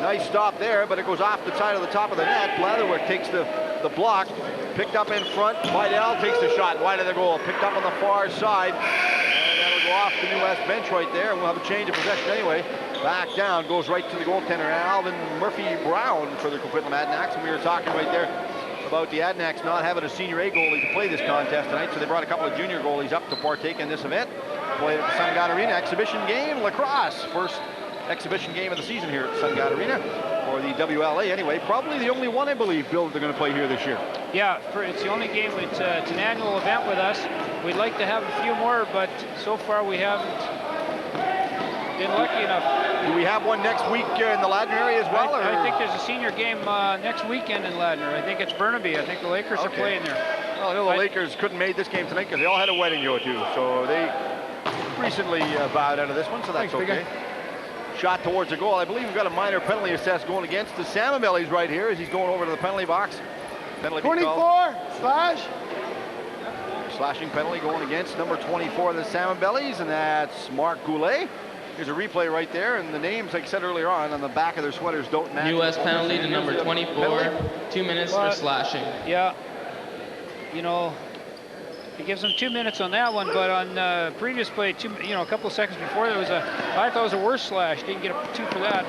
Nice stop there, but it goes off the side of the top of the net. Blatherwick takes the block. Picked up in front. Vidal takes the shot wide of the goal. Picked up on the far side. And that'll go off the New West bench right there. We'll have a change of possession anyway. Back down, goes right to the goaltender, Alvin Murphy-Brown for the Coquitlam Adanacs. And we were talking right there about the Adanacs not having a senior A goalie to play this contest tonight, so they brought a couple of junior goalies up to partake in this event. Played at the Sungod Arena exhibition game, lacrosse. First exhibition game of the season here at Sungod Arena, or the WLA anyway. Probably the only one, I believe, Bill, they're going to play here this year. Yeah, it's the only game. It's an annual event with us. We'd like to have a few more, but so far we haven't been lucky enough. Do we have one next week in the Ladner area as well? I think there's a senior game next weekend in Ladner. I think it's Burnaby. I think the Lakers are playing there. Well, I know the Lakers couldn't make this game tonight because they all had a wedding to go to, so they recently bowed out of this one, so that's okay. Shot towards the goal. I believe we've got a minor penalty assessed going against the Salmon Bellies right here as he's going over to the penalty box. Penalty 24, slash. Slashing penalty going against number 24 of the Salmon Bellies, and that's Mark Goulet. Here's a replay right there, and the names, like I said earlier on the back of their sweaters don't match. U.S. penalty to number 24, 2 minutes for slashing. Yeah, you know, he gives them 2 minutes on that one, but on previous play, a couple of seconds before, I thought it was a worse slash. Didn't get a 2 for that.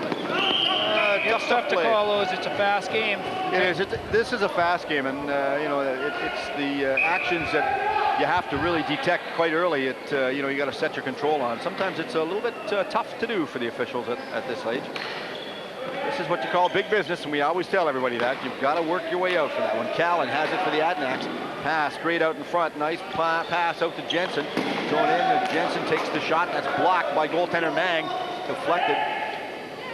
It's tough to call those. It's a fast game. It is. This is a fast game, and it's the actions that you have to really detect quite early. You got to set your control on. Sometimes it's a little bit tough to do for the officials at this age. This is what you call big business, and we always tell everybody that. You've got to work your way out for that one. Callan has it for the Adanacs. Pass straight out in front. Nice pass out to Jensen. Going in, and Jensen takes the shot. That's blocked by goaltender Mang. Deflected.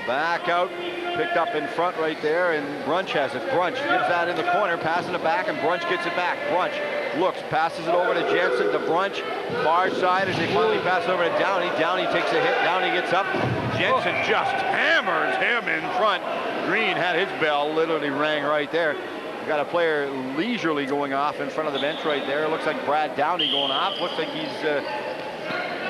Back out. Picked up in front right there, and Brunch has it. Brunch gives that in the corner, passing it back, and Brunch gets it back. Brunch looks, passes it over to Jensen, to Brunch. Far side as they finally pass it over to Downey. Downey takes a hit. Downey gets up. Jensen just hammers him in front. Green had his bell, literally rang right there. We got a player leisurely going off in front of the bench right there. Looks like Brad Downey going off. Looks like he's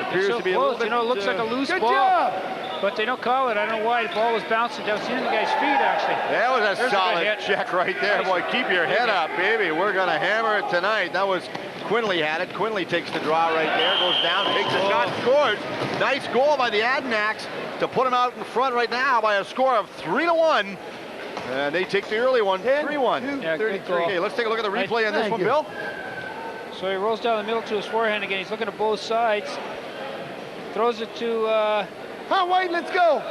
appears to be a little bit. It looks like a loose ball. Job. But they don't call it. I don't know why. The ball was bouncing down. Seeing the guy's feet, actually. That was a solid check right there. Boy, keep your head up, baby. We're going to hammer it tonight. That was Quinley had it. Quinley takes the draw right there. Goes down, takes a shot, scores. Nice goal by the Adanacs to put them out in front right now by a score of 3-1. And they take the early one, 3-1. Yeah, good goal. Okay, let's take a look at the replay on this one, Bill. So he rolls down the middle to his forehand again. He's looking at both sides. Throws it to Come on, White, let's go.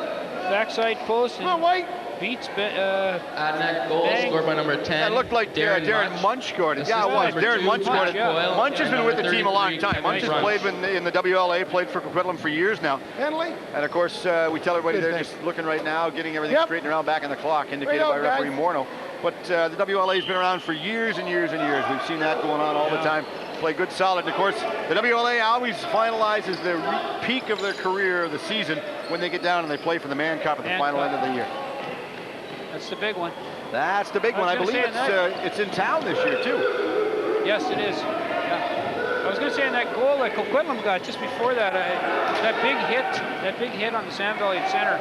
backside post. Come on, White. Beats Adanac goal Bang. scored by number 10. It looked like Darren Munch scored it. Yeah, it was. Darren Munch scored it. Munch has been with the team a long time. Munch has played in the WLA, played for Coquitlam for years now. Penalty. And of course, we tell everybody they're just looking right now, getting everything straightened around back on the clock, indicated by referee Morneau. But the WLA has been around for years and years and years. We've seen that going on all the time. Play good, solid. And of course, the WLA always finalizes the peak of their career of the season when they get down and they play for the Mann Cup at the final end of the year. That's the big one. That's the big one. I believe it's in town this year too. Yes, it is. Yeah. I was going to say in that goal that Coquitlam got just before that, that big hit on the Salmon Belly center,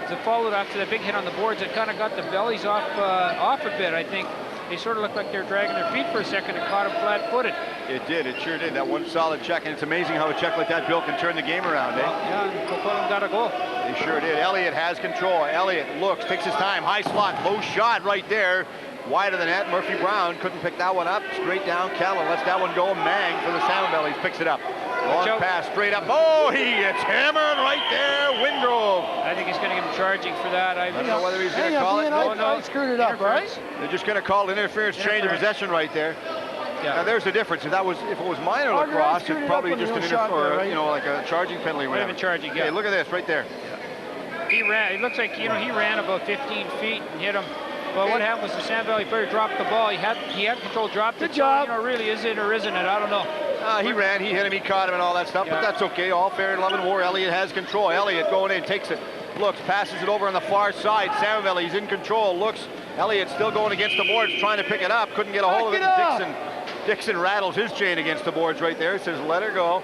it followed after that big hit on the boards. It kind of got the Bellies off a bit, I think. They sort of looked like they were dragging their feet for a second and caught them flat-footed. It did. It sure did. That one solid check, and it's amazing how a check like that, Bill, can turn the game around, eh? Yeah, and Coquitlam got a goal. They sure did. Elliott has control. Elliott looks, takes his time, high slot, low shot right there. Wide of the net. Murphy Brown couldn't pick that one up. Straight down. Callan lets that one go. Mang for the Salmon Bellies picks it up. Long pass straight up. Oh, he gets hammered right there. Wingrove. I think he's going to give him charging for that. I don't know whether he's going to call it. I screwed it up, right? They're just going to call interference, change of possession right there. Yeah. Now there's the difference. If it was minor lacrosse, it's probably just an like a charging penalty. Would have been charging. Yeah. Okay, look at this right there. He ran. It looks like he ran about 15 feet and hit him. Well, what happened was the Salmon Belly player dropped the ball. He had control, dropped it. Good job. Really, is it or isn't it? I don't know. He ran, he hit him, he caught him and all that stuff, but that's okay. All fair and love and war. Elliott has control. Elliott going in, takes it, looks, passes it over on the far side. Salmon Belly, he's in control, looks, Elliott still going against the boards, trying to pick it up. Couldn't get a hold of it. Dixon rattles his chain against the boards right there. Says, let her go.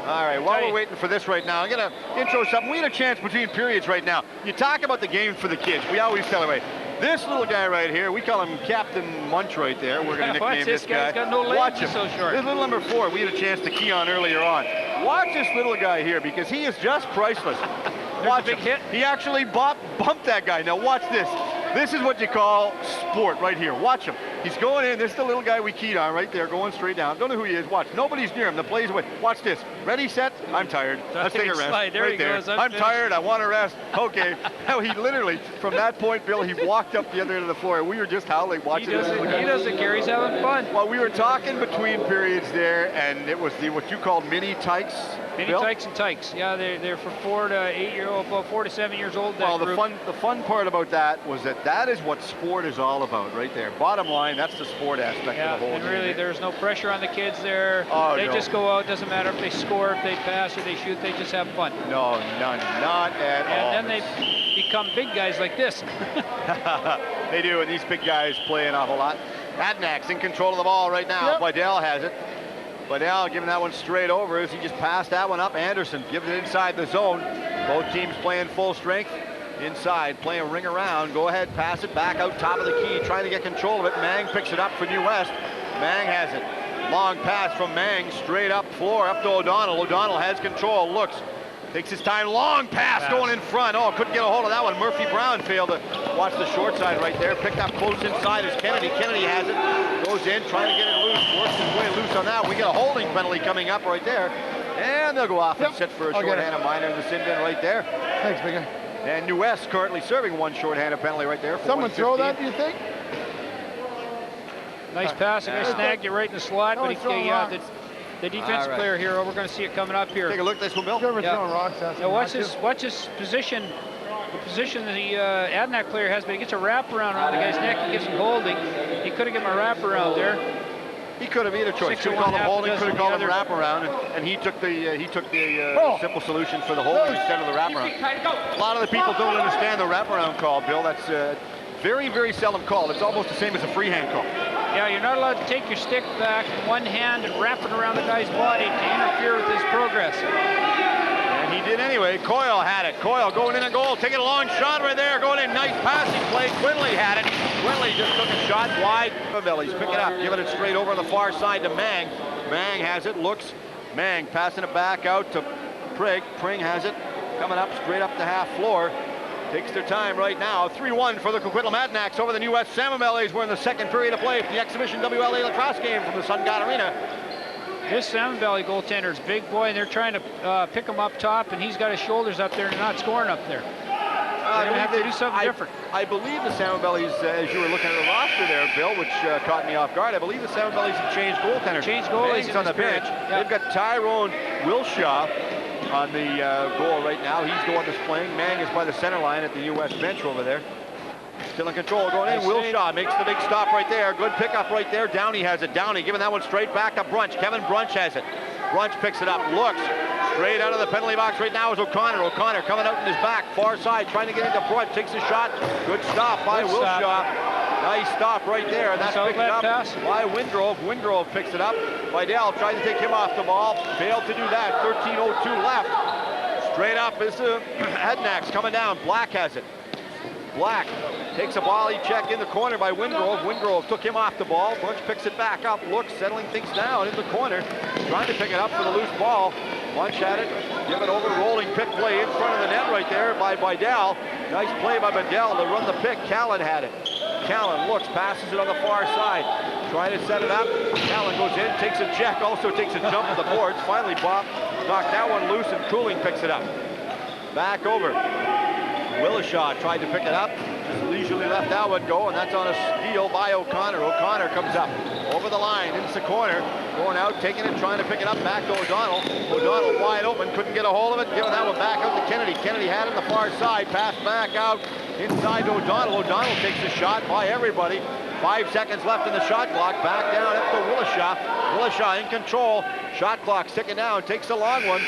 All right, while we're waiting for this right now, I'm going to intro something. We had a chance between periods right now. You talk about the game for the kids. We always celebrate. This little guy right here, we call him Captain Munch right there. We're going to nickname this guy. He's got no legs. Watch him. So short. This little number 4, we had a chance to key on earlier on. Watch this little guy here because he is just priceless. Watch a big hit. He actually bumped that guy. Now watch this. This is what you call sport right here. Watch him. He's going in. This is the little guy we keyed on right there, going straight down. Don't know who he is. Watch. Nobody's near him. The play's away. Watch this. Ready, set. I'm tired. Let's take a rest. Slide. There right he there. goes. I'm tired. I want to rest. Okay. Now he literally, from that point, Bill, he walked up the other end of the floor. We were just howling, watching this little guy. He doesn't care. He's having fun. Well, we were talking between periods there, and it was the what you called mini tykes. Mini tykes and tykes. Yeah, they're for 4 to 8 year old, about 4 to 7 years old. Well, the fun part about that was that is what sport is all about, right there. Bottom line, that's the sport aspect of the whole and game. really, there's no pressure on the kids there. Oh, they no. just go out. Doesn't matter if they score, if they pass, or they shoot. They just have fun. No, none, not at all. And then they become big guys like this. They do, and these big guys play an awful lot. Adanacs in control of the ball right now. Yep. Vidal has it. Vidal giving that one straight over as he just passed that one up. Anderson giving it inside the zone. Both teams playing full strength. Inside, playing a ring around. Go ahead, pass it back out top of the key, trying to get control of it. Mang picks it up for New West. Mang has it. Long pass from Mang, straight up floor, up to O'Donnell. O'Donnell has control, looks, takes his time. Long pass going in front. Oh, couldn't get a hold of that one. Murphy Brown failed to watch the short side right there. Picked up close inside is Kennedy. Kennedy has it. Goes in, trying to get it loose. Works his way loose on that. We get a holding penalty coming up right there. And they'll go off and sit for a shorthanded minor in the sin-bin right there. Thanks, big guy. And New West currently serving one shorthanded penalty right there. Someone throw that, do you think? Nice pass. The guy snagged it right in the slot, No, but he's throwing the defensive player here, we're going to see it coming up here. Take a look at this one, Bill. Whoever's throwing rocks, that's Now watch this position. The position the Adanac player has, but he gets a wraparound around the guy's neck. He gets him holding. He could have given him a wraparound there. He could have either choice. Could have called him holding, could have called him wraparound, and he took the simple solution for the holding instead of the wraparound. A lot of the people don't understand the wraparound call, Bill. That's very, very seldom called. It's almost the same as a freehand call. Yeah, you're not allowed to take your stick back in one hand and wrap it around the guy's body to interfere with his progress. And he did anyway. Coyle had it. Coyle going in a goal, taking a long shot right there, going in. Nice passing play. Quinley had it. Quinley just took a shot wide. Bellies pick it up, giving it straight over on the far side to Mang. Mang has it, looks. Mang passing it back out to Pring. Pring has it, coming up straight up the half floor. Takes their time right now. 3-1 for the Coquitlam Adanacs over the new West Salmon Bellies. We're in the second period of play for the exhibition WLA Lacrosse game from the Sungod Arena. This Salmon Belly goaltender is a big boy, and they're trying to pick him up top, and he's got his shoulders up there and not scoring up there. They're going to have to do something different. I believe the Salmon Bellies, as you were looking at the roster there, Bill, which caught me off guard, I believe the Salmon Bellies have changed goaltenders. Changed goalies on the bench. Yeah. They've got Tyrone Wilshaw on the goal right now. He's the one that's playing. Mang is by the center line at the U.S. bench over there. Still in control, going in. Wilshaw makes the big stop right there. Good pickup right there. Downey has it. Downey giving that one straight back to Brunch. Kevin Brunch has it. Brunch picks it up, looks. Straight out of the penalty box right now is O'Connor. O'Connor coming out in his back, far side, trying to get into Brunch. Takes a shot. Good stop by Wilshaw. Nice stop right there. And that's picked up by Windrove. Windrove picks it up. Vidal tried to take him off the ball. Failed to do that. 13:02 left. Straight up is the Adanacs coming down. Black has it. Black takes a volley check in the corner by Windrove. Windrove took him off the ball. Bunch picks it back up, looks, settling things down in the corner. Trying to pick it up for the loose ball. Bunch had it, give it over, rolling pick play in front of the net right there by Vidal. Nice play by Vidal to run the pick. Callan had it. Callan looks, passes it on the far side. Trying to set it up. Callan goes in, takes a check, also takes a jump at the boards. Finally, Bob knocked that one loose and Cooling picks it up. Back over. Willishaw tried to pick it up, just leisurely left that one go, and that's on a steal by O'Connor. O'Connor comes up over the line into the corner, going out, taking it, trying to pick it up, back to O'Donnell. O'Donnell wide open, couldn't get a hold of it, giving that one back out to Kennedy. Kennedy had it on the far side, pass back out inside to O'Donnell. O'Donnell takes a shot by everybody. 5 seconds left in the shot clock, back down up to Willishaw. Willishaw in control, shot clock ticking down, takes a long one.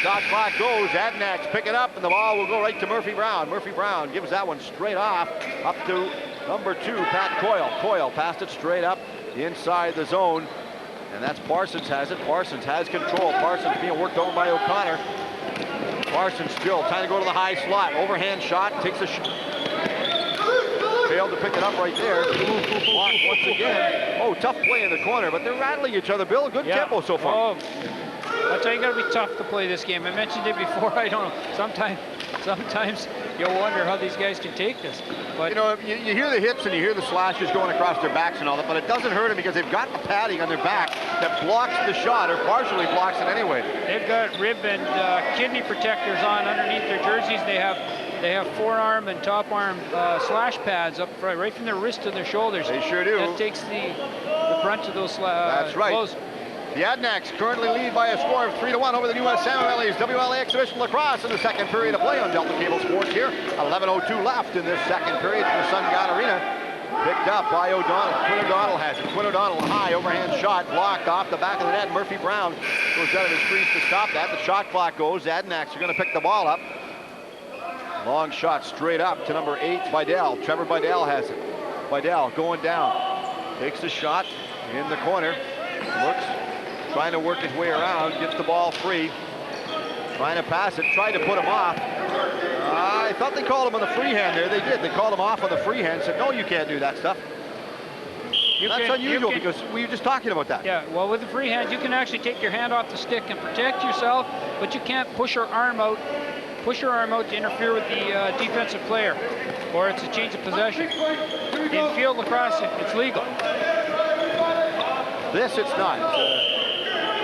Shot clock goes, Adanacs pick it up, and the ball will go right to Murphy Brown. Murphy Brown gives that one straight off, up to Number 2, Pat Coyle. Coyle passed it straight up inside the zone. And that's Parsons has it. Parsons has control. Parsons being worked over by O'Connor. Parsons still trying to go to the high slot. Overhand shot. Takes a shot. Failed to pick it up right there. Blocked once again. Oh, tough play in the corner, but they're rattling each other, Bill. Good tempo so far. Oh, that's how you got to be tough to play this game. I mentioned it before. I don't know. Sometimes you'll wonder how these guys can take this. But you know, you hear the hits and you hear the slashes going across their backs and all that, but it doesn't hurt them because they've got the padding on their back that blocks the shot or partially blocks it anyway. they've got rib and kidney protectors on underneath their jerseys. They have forearm and top arm slash pads up front, right from their wrist to their shoulders. They sure do. That takes the brunt of those That's right. blows. The Adanacs currently lead by a score of 3-1 over the West Salmon Bellies. WLA Exhibition Lacrosse in the second period of play on Delta Cable Sports here. 11:02 left in this second period from the Sungod Arena. Picked up by O'Donnell. Quinn O'Donnell has it. Quinn O'Donnell, high overhand shot, blocked off the back of the net. Murphy Brown goes out of his crease to stop that. The shot clock goes. The Adanacs are going to pick the ball up. Long shot straight up to number 8, Bidell. Trevor Bidell has it. Bidell going down. Takes the shot in the corner. Looks. Trying to work his way around, gets the ball free. Trying to pass it, tried to put him off. I thought they called him on the freehand there. They did. They called him off on the freehand. Said, no, you can't do that stuff. That's unusual because we were just talking about that. Yeah, well, with the freehand, you can actually take your hand off the stick and protect yourself, but you can't push your arm out. Push your arm out to interfere with the defensive player, or it's a change of possession. In field lacrosse, it's legal. This, it's not.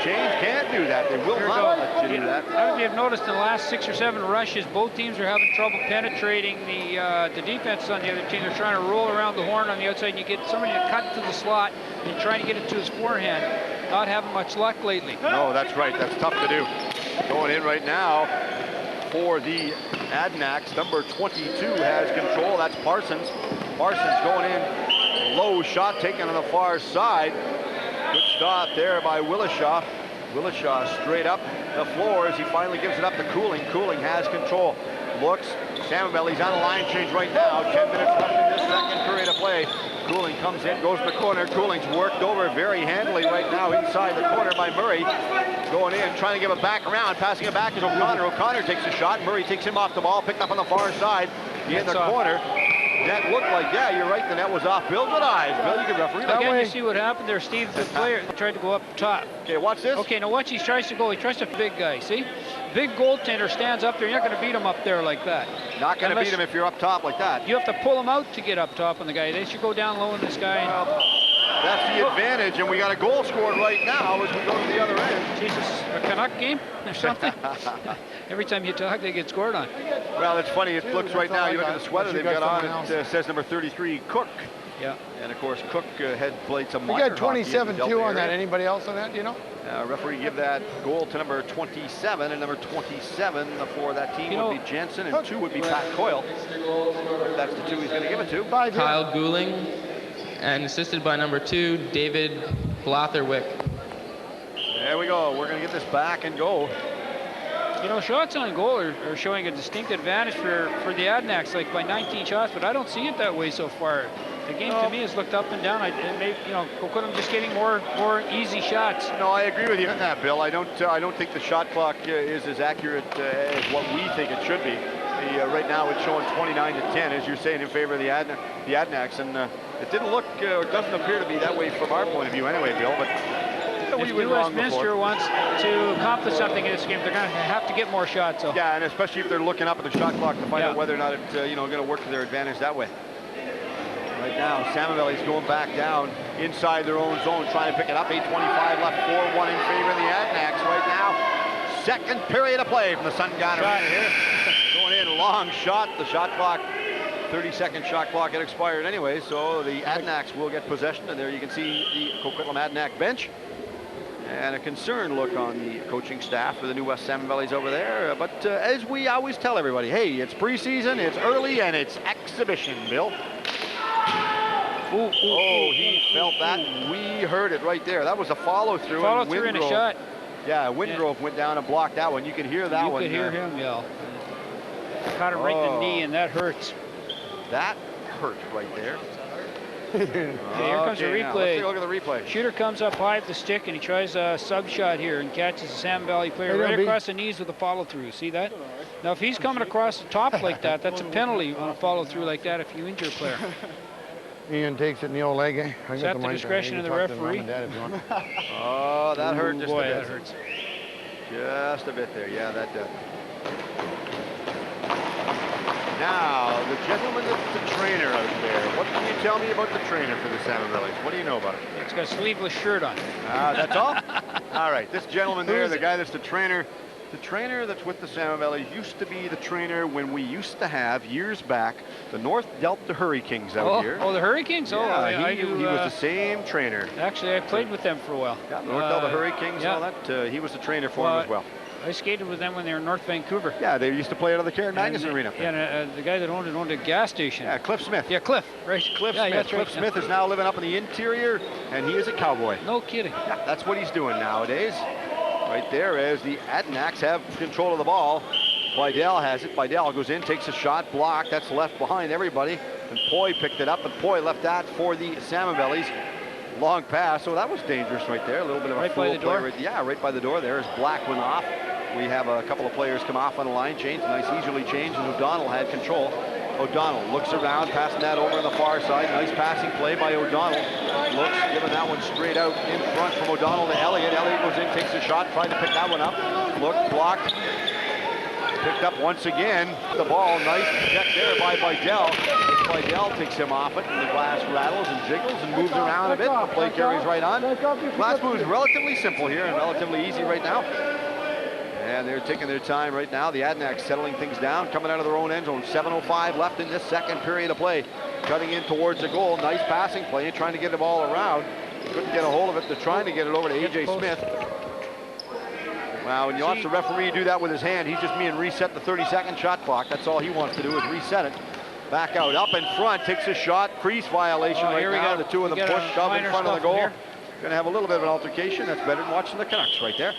Change can't do that. They will not let you do that. I don't know if you've noticed in the last 6 or 7 rushes, both teams are having trouble penetrating the defense on the other team. They're trying to roll around the horn on the outside, and you get somebody to cut to the slot and trying to get it to his forehand. Not having much luck lately. No, that's right. That's tough to do. Going in right now for the Adanacs. Number 22 has control. That's Parsons. Parsons going in. Low shot taken on the far side. Good stop there by Willishaw. Willishaw straight up the floor as he finally gives it up to Cooling. Cooling has control. Looks. Salmon Bellies on a line change right now. 10 minutes left in this second period of play. Cooling comes in, goes to the corner. Cooling's worked over very handily right now inside the corner by Murray. Going in, trying to give it back around. Passing it back is O'Connor. O'Connor takes a shot. Murray takes him off the ball. Picked up on the far side. In the corner. Net looked like, yeah, you're right, the net was off. Bill, good eyes. Bill, you can referee that Again, way. you see what happened there, Steve. The player tried to go up top. Okay, watch this. Okay, now watch, he tries to go. He tries to big guy, see? Big goaltender stands up there. You're not going to beat him up there like that. Not going to beat him if you're up top like that. You have to pull him out to get up top on the guy. They should go down low on this guy. That's the advantage, and we got a goal scored right now as we go to the other end. Jesus, a Canuck game or something? Every time you talk, they get scored on. Well, it's funny. It looks right now. You look at the sweater they've got on. It says number 33, Cook. Yeah. And, of course, Cook had played some We minor got hockey in the 27-2 Delta on that. area. Anybody else on that, do you know? Referee give that goal to number 27, and number 27 for that team would be Jensen, and 2 would be Pat Coyle. That's the 2 he's going to give it to. Kyle Gouling, and assisted by number 2, David Blatherwick. There we go. We're going to get this back and go. You know, shots on goal are showing a distinct advantage for the Adanacs, like by 19 shots, but I don't see it that way so far. The game to me has looked up and down. Coquitlam just getting more easy shots. No, I agree with you on that, Bill. I don't think the shot clock is as accurate as what we think it should be. Right now it's showing 29-10, as you're saying, in favor of the Adanacs, and it didn't look, or doesn't appear to be that way from our point of view anyway, Bill. But if New Westminster wants to accomplish something in this game, they're going to have to get more shots. So. Yeah, and especially if they're looking up at the shot clock to find out whether or not it's going to work to their advantage that way. Right now, Salmon Bellies going back down inside their own zone, trying to pick it up. 8:25 left, 4-1 in favor of the Adanacs right now. Second period of play from the Sungod Arena here. Going in, long shot. The shot clock, 30-second shot clock had expired anyway, so the Adanacs will get possession. And there you can see the Coquitlam Adanac bench. And a concerned look on the coaching staff for the new West Salmon Bellies over there. But as we always tell everybody, hey, it's preseason, it's early, and it's exhibition, Bill. He felt that. We heard it right there. That was a follow-through. Follow-through and a shot. Yeah, Wingrove went down and blocked that one. You could hear that one. You could hear him yell. Caught him right in the knee, and that hurts. That hurt right there. Okay, here comes the Okay, now, let's replay. take a look at the replay. Shooter comes up high with the stick, and he tries a sub shot here and catches the Salmon Valley player Hey, right Bill, across the knees with a follow through. See that? Now, if he's coming across the top like that, that's a penalty on a follow through like that if you injure a player. Ian takes it in the old leg. Is that the discretion of the referee? Oh, that hurt Ooh, just boy, a bit. that hurts. Just a bit there. Yeah, that does. Now, the gentleman that's the trainer out there. What can you tell me about the trainer for the Salmon Bellies? What do you know about it? It's got a sleeveless shirt on. That's all? All right, this gentleman there, the guy that's the trainer that's with the Salmon Bellies used to be the trainer when we used to have, years back, the North Delta Hurricanes out here. Oh, the Hurricanes? Yeah, he was the same trainer. Actually, I played with them for a while. Yeah, the North Delta Hurricanes and all that. He was the trainer for them as well. I skated with them when they were in North Vancouver. Yeah, they used to play out of the Karen Magnuson Arena. Yeah, and the guy that owned a gas station. Yeah, Cliff Smith. Yeah, Cliff, right. Cliff yeah, Smith. That's right. Cliff Smith is now living up in the interior, and he is a cowboy. No kidding. Yeah, that's what he's doing nowadays. Right there as the Adanacs have control of the ball. Bidell has it. Bidell goes in, takes a shot, blocked. That's left behind everybody. And Poi picked it up, and Poi left that for the Salmon Bellies. Long pass, so that was dangerous right there. A little bit of a right by the door. Right by the door. There as Black went off. We have a couple of players come off on the line change. Nice, easily changed, and O'Donnell had control. O'Donnell looks around, passing that over on the far side. Nice passing play by O'Donnell. Looks, giving that one straight out in front from O'Donnell to Elliott. Elliott goes in, takes a shot, tried to pick that one up. Look, blocked. Picked up once again. The ball, nice check there by Bidell. Bidell takes him off it, and the glass rattles and jiggles and moves around a bit. The play carries right on. Glass moves relatively simple here and relatively easy right now. And they're taking their time right now. The Adanacs settling things down, coming out of their own end zone. 7:05 left in this second period of play. Cutting in towards the goal. Nice passing play, trying to get the ball around. Couldn't get a hold of it. They're trying to get it over to A.J. Smith. Wow, when you watch the referee do that with his hand, he's just being reset the 30-second shot clock. That's all he wants to do is reset it. Back out, up in front, takes a shot. Crease violation right now. The two of them push, shove in front of the goal. Going to have a little bit of an altercation. That's better than watching the Canucks right there.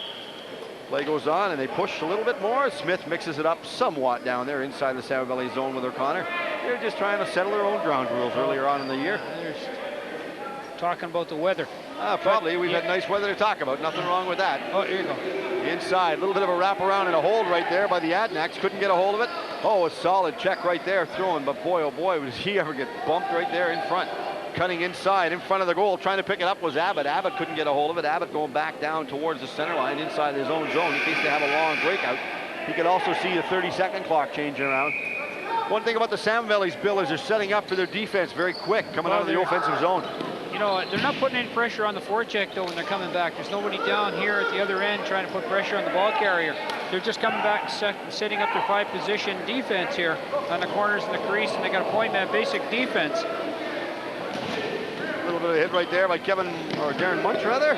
Play goes on, and they push a little bit more. Smith mixes it up somewhat down there inside the Salmon Belly zone with O'Connor. They're just trying to settle their own ground rules earlier on in the year. They're talking about the weather. Probably. We've had nice weather to talk about. Nothing wrong with that. Oh, here you go. Inside, a little bit of a wraparound and a hold right there by the Adanacs. Couldn't get a hold of it. Oh, a solid check right there, throwing. But boy, oh boy, does he ever get bumped right there in front. Cutting inside, in front of the goal, trying to pick it up was Abbott. Abbott couldn't get a hold of it. Abbott going back down towards the center line inside his own zone in case they have a long breakout. He could also see the 30-second clock changing around. One thing about the Salmon Bellies, Bill, is they're setting up for their defense very quick, coming out of the offensive zone. You know, they're not putting any pressure on the forecheck, though, when they're coming back. There's nobody down here at the other end trying to put pressure on the ball carrier. They're just coming back, setting up their 5-position defense here on the corners and the crease, and they got a point man basic defense. A little bit of a hit right there by Kevin, or Darren Munch, rather.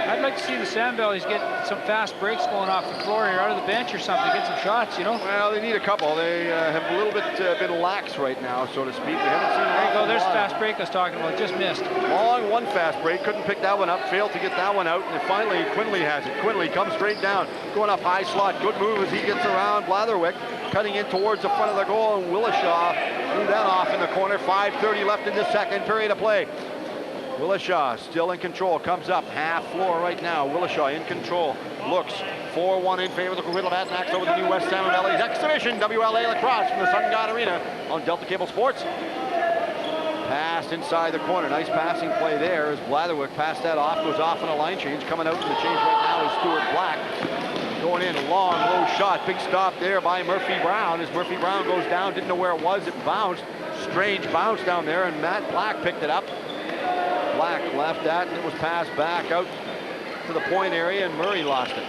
I'd like to see the Salmon Bellies get some fast breaks going off the floor here, out of the bench or something, get some shots, you know? Well, they need a couple. They have a little bit been lax right now, so to speak. We haven't seen There you go, there's the fast break I was talking about, just missed. Long one fast break, couldn't pick that one up, failed to get that one out, and finally Quinley has it. Quinley comes straight down, going up high slot. Good move as he gets around Blatherwick, cutting in towards the front of the goal, and Willishaw threw that off in the corner. 5:30 left in the second period of play. Willishaw still in control, comes up half floor right now. Willishaw in control, looks 4-1 in favor of the Coquitlam Adanacs over the new West Salmon Bellies exhibition. WLA Lacrosse from the Sungod Arena on Delta Cable Sports. Passed inside the corner, nice passing play there as Blatherwick passed that off, goes off on a line change. Coming out in the change right now is Stuart Black. Going in, long, low shot, big stop there by Murphy Brown. As Murphy Brown goes down, didn't know where it was, it bounced. Strange bounce down there, and Matt Black picked it up. Black left that, and it was passed back out to the point area, and Murray lost it.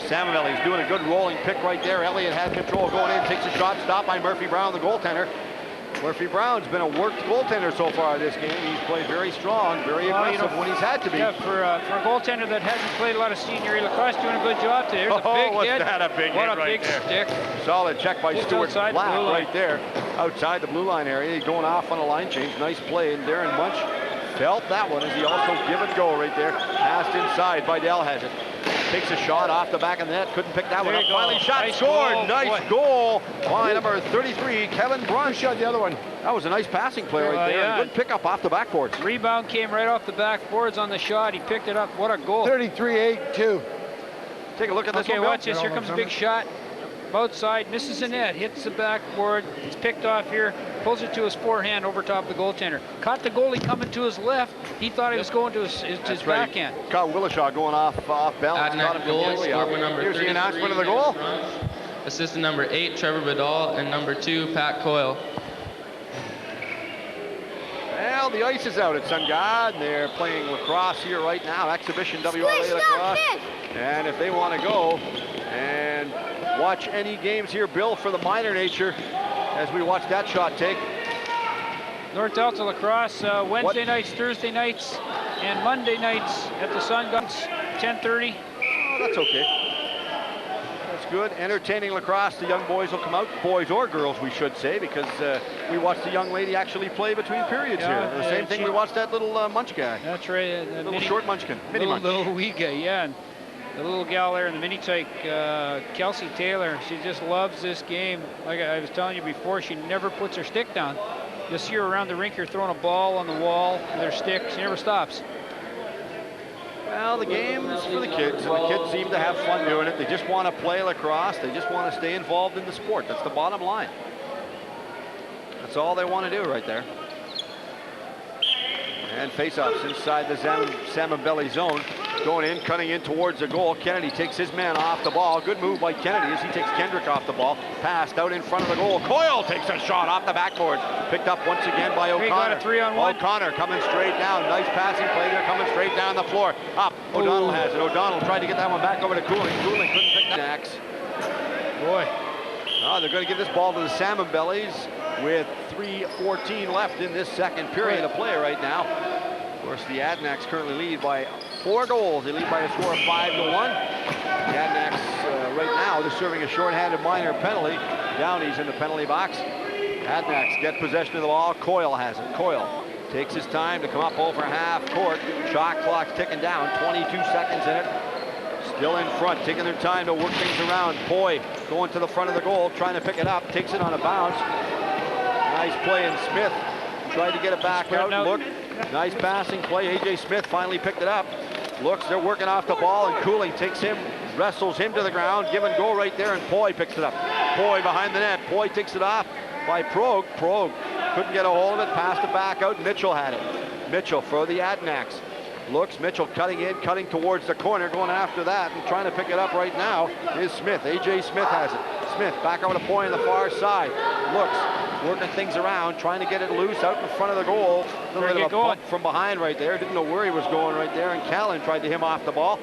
Salmon Bellies doing a good rolling pick right there. Elliott had control going in, takes a shot, stopped by Murphy Brown, the goaltender. Murphy Brown's been a worked goaltender so far this game. He's played very strong, very aggressive when he's had to be. Yeah, for a goaltender that hasn't played a lot of senior A lacrosse, doing a good job today. There's a big hit. That a big what hit a right big there. stick. Solid check by Just Stuart outside Black the blue line. right there, outside the blue line area. He's going off on a line change. Nice play, and Darren Munch felt that one as he also give it go right there. Passed inside. Bidell has it. Takes a shot off the back of the net. Couldn't pick that one There up. you go. Finally shot, Nice scored. goal, Nice boy. goal by number 33, Kevin Who Brunch. shot the other one? That was a nice passing play right there. yeah. Good pickup off the backboard. Rebound came right off the backboards on the shot. He picked it up. What a goal. 33-8-2. Take a look at this Okay, one, Bill. watch this. Here comes a big shot. Outside, misses the net, hits the backboard. It's picked off here, pulls it to his forehand over top the goaltender. Caught the goalie coming to his left. He thought he was going to his That's right. backhand. Caught Willishaw going off balance. Caught him Adanac goal, completely scored out. by number Here's the 33, announcement of the goal. Assistant number 8, Trevor Vidal, and number 2, Pat Coyle. Well, the ice is out at Sungod. They're playing lacrosse here right now, exhibition WLA lacrosse. And if they want to go and watch any games here, Bill, for the minor nature, as we watch that shot take. North Delta Lacrosse, Wednesday nights, Thursday nights, and Monday nights at the Sungods, 10:30. Oh, that's okay. That's good. Entertaining lacrosse. The young boys will come out, boys or girls, we should say, because we watched the young lady actually play between periods here. The same thing we watched that little munch guy. That's right. Little short munchkin. Mini munch. Little wee guy, yeah. And the little gal there in the mini tyke, Kelsey Taylor, she just loves this game. Like I was telling you before, she never puts her stick down. You'll see her around the rink here throwing a ball on the wall with her stick. She never stops. Well, the game's for the kids, and the kids seem to have fun doing it. They just want to play lacrosse. They just want to stay involved in the sport. That's the bottom line. That's all they want to do right there. And face-offs inside the Salmon Belly zone. Going in, cutting in towards the goal. Kennedy takes his man off the ball. Good move by Kennedy as he takes Kendrick off the ball. Passed out in front of the goal. Coyle takes a shot off the backboard. Picked up once again by O'Connor. He got a 3-on-1. O'Connor coming straight down. Nice passing play there, coming straight down the floor. Up. O'Donnell has it. O'Donnell tried to get that one back over to Cooling. Cooling couldn't pick that. Axe. Boy. Oh, they're going to give this ball to the Salmon Bellies with 3:14 left in this second period of play right now. Of course, the Adanacs currently lead by 4 goals. They lead by a score of 5-1. The Adanacs right now, they're serving a shorthanded minor penalty. Downey's in the penalty box. Adanacs get possession of the ball. Coyle has it. Coyle takes his time to come up over half court. Shot clock's ticking down. 22 seconds in it. Still in front, taking their time to work things around. Poy going to the front of the goal, trying to pick it up. Takes it on a bounce. Nice play, and Smith tried to get it back out. Look, nice passing play. A.J. Smith finally picked it up. Looks, they're working off the ball, and Cooling takes him, wrestles him to the ground. Give and go right there, and Poy picks it up. Poy behind the net. Poy takes it off by Progue. Progue couldn't get a hold of it, passed it back out. Mitchell had it. Mitchell for the Adanacs. Looks, Mitchell cutting in, cutting towards the corner, going after that, and trying to pick it up right now is Smith. A.J. Smith has it. Smith back over to Poy on the far side. Looks, working things around, trying to get it loose out in front of the goal. A little bit of a bump from behind right there. Didn't know where he was going right there, and Callan tried to him off the ball.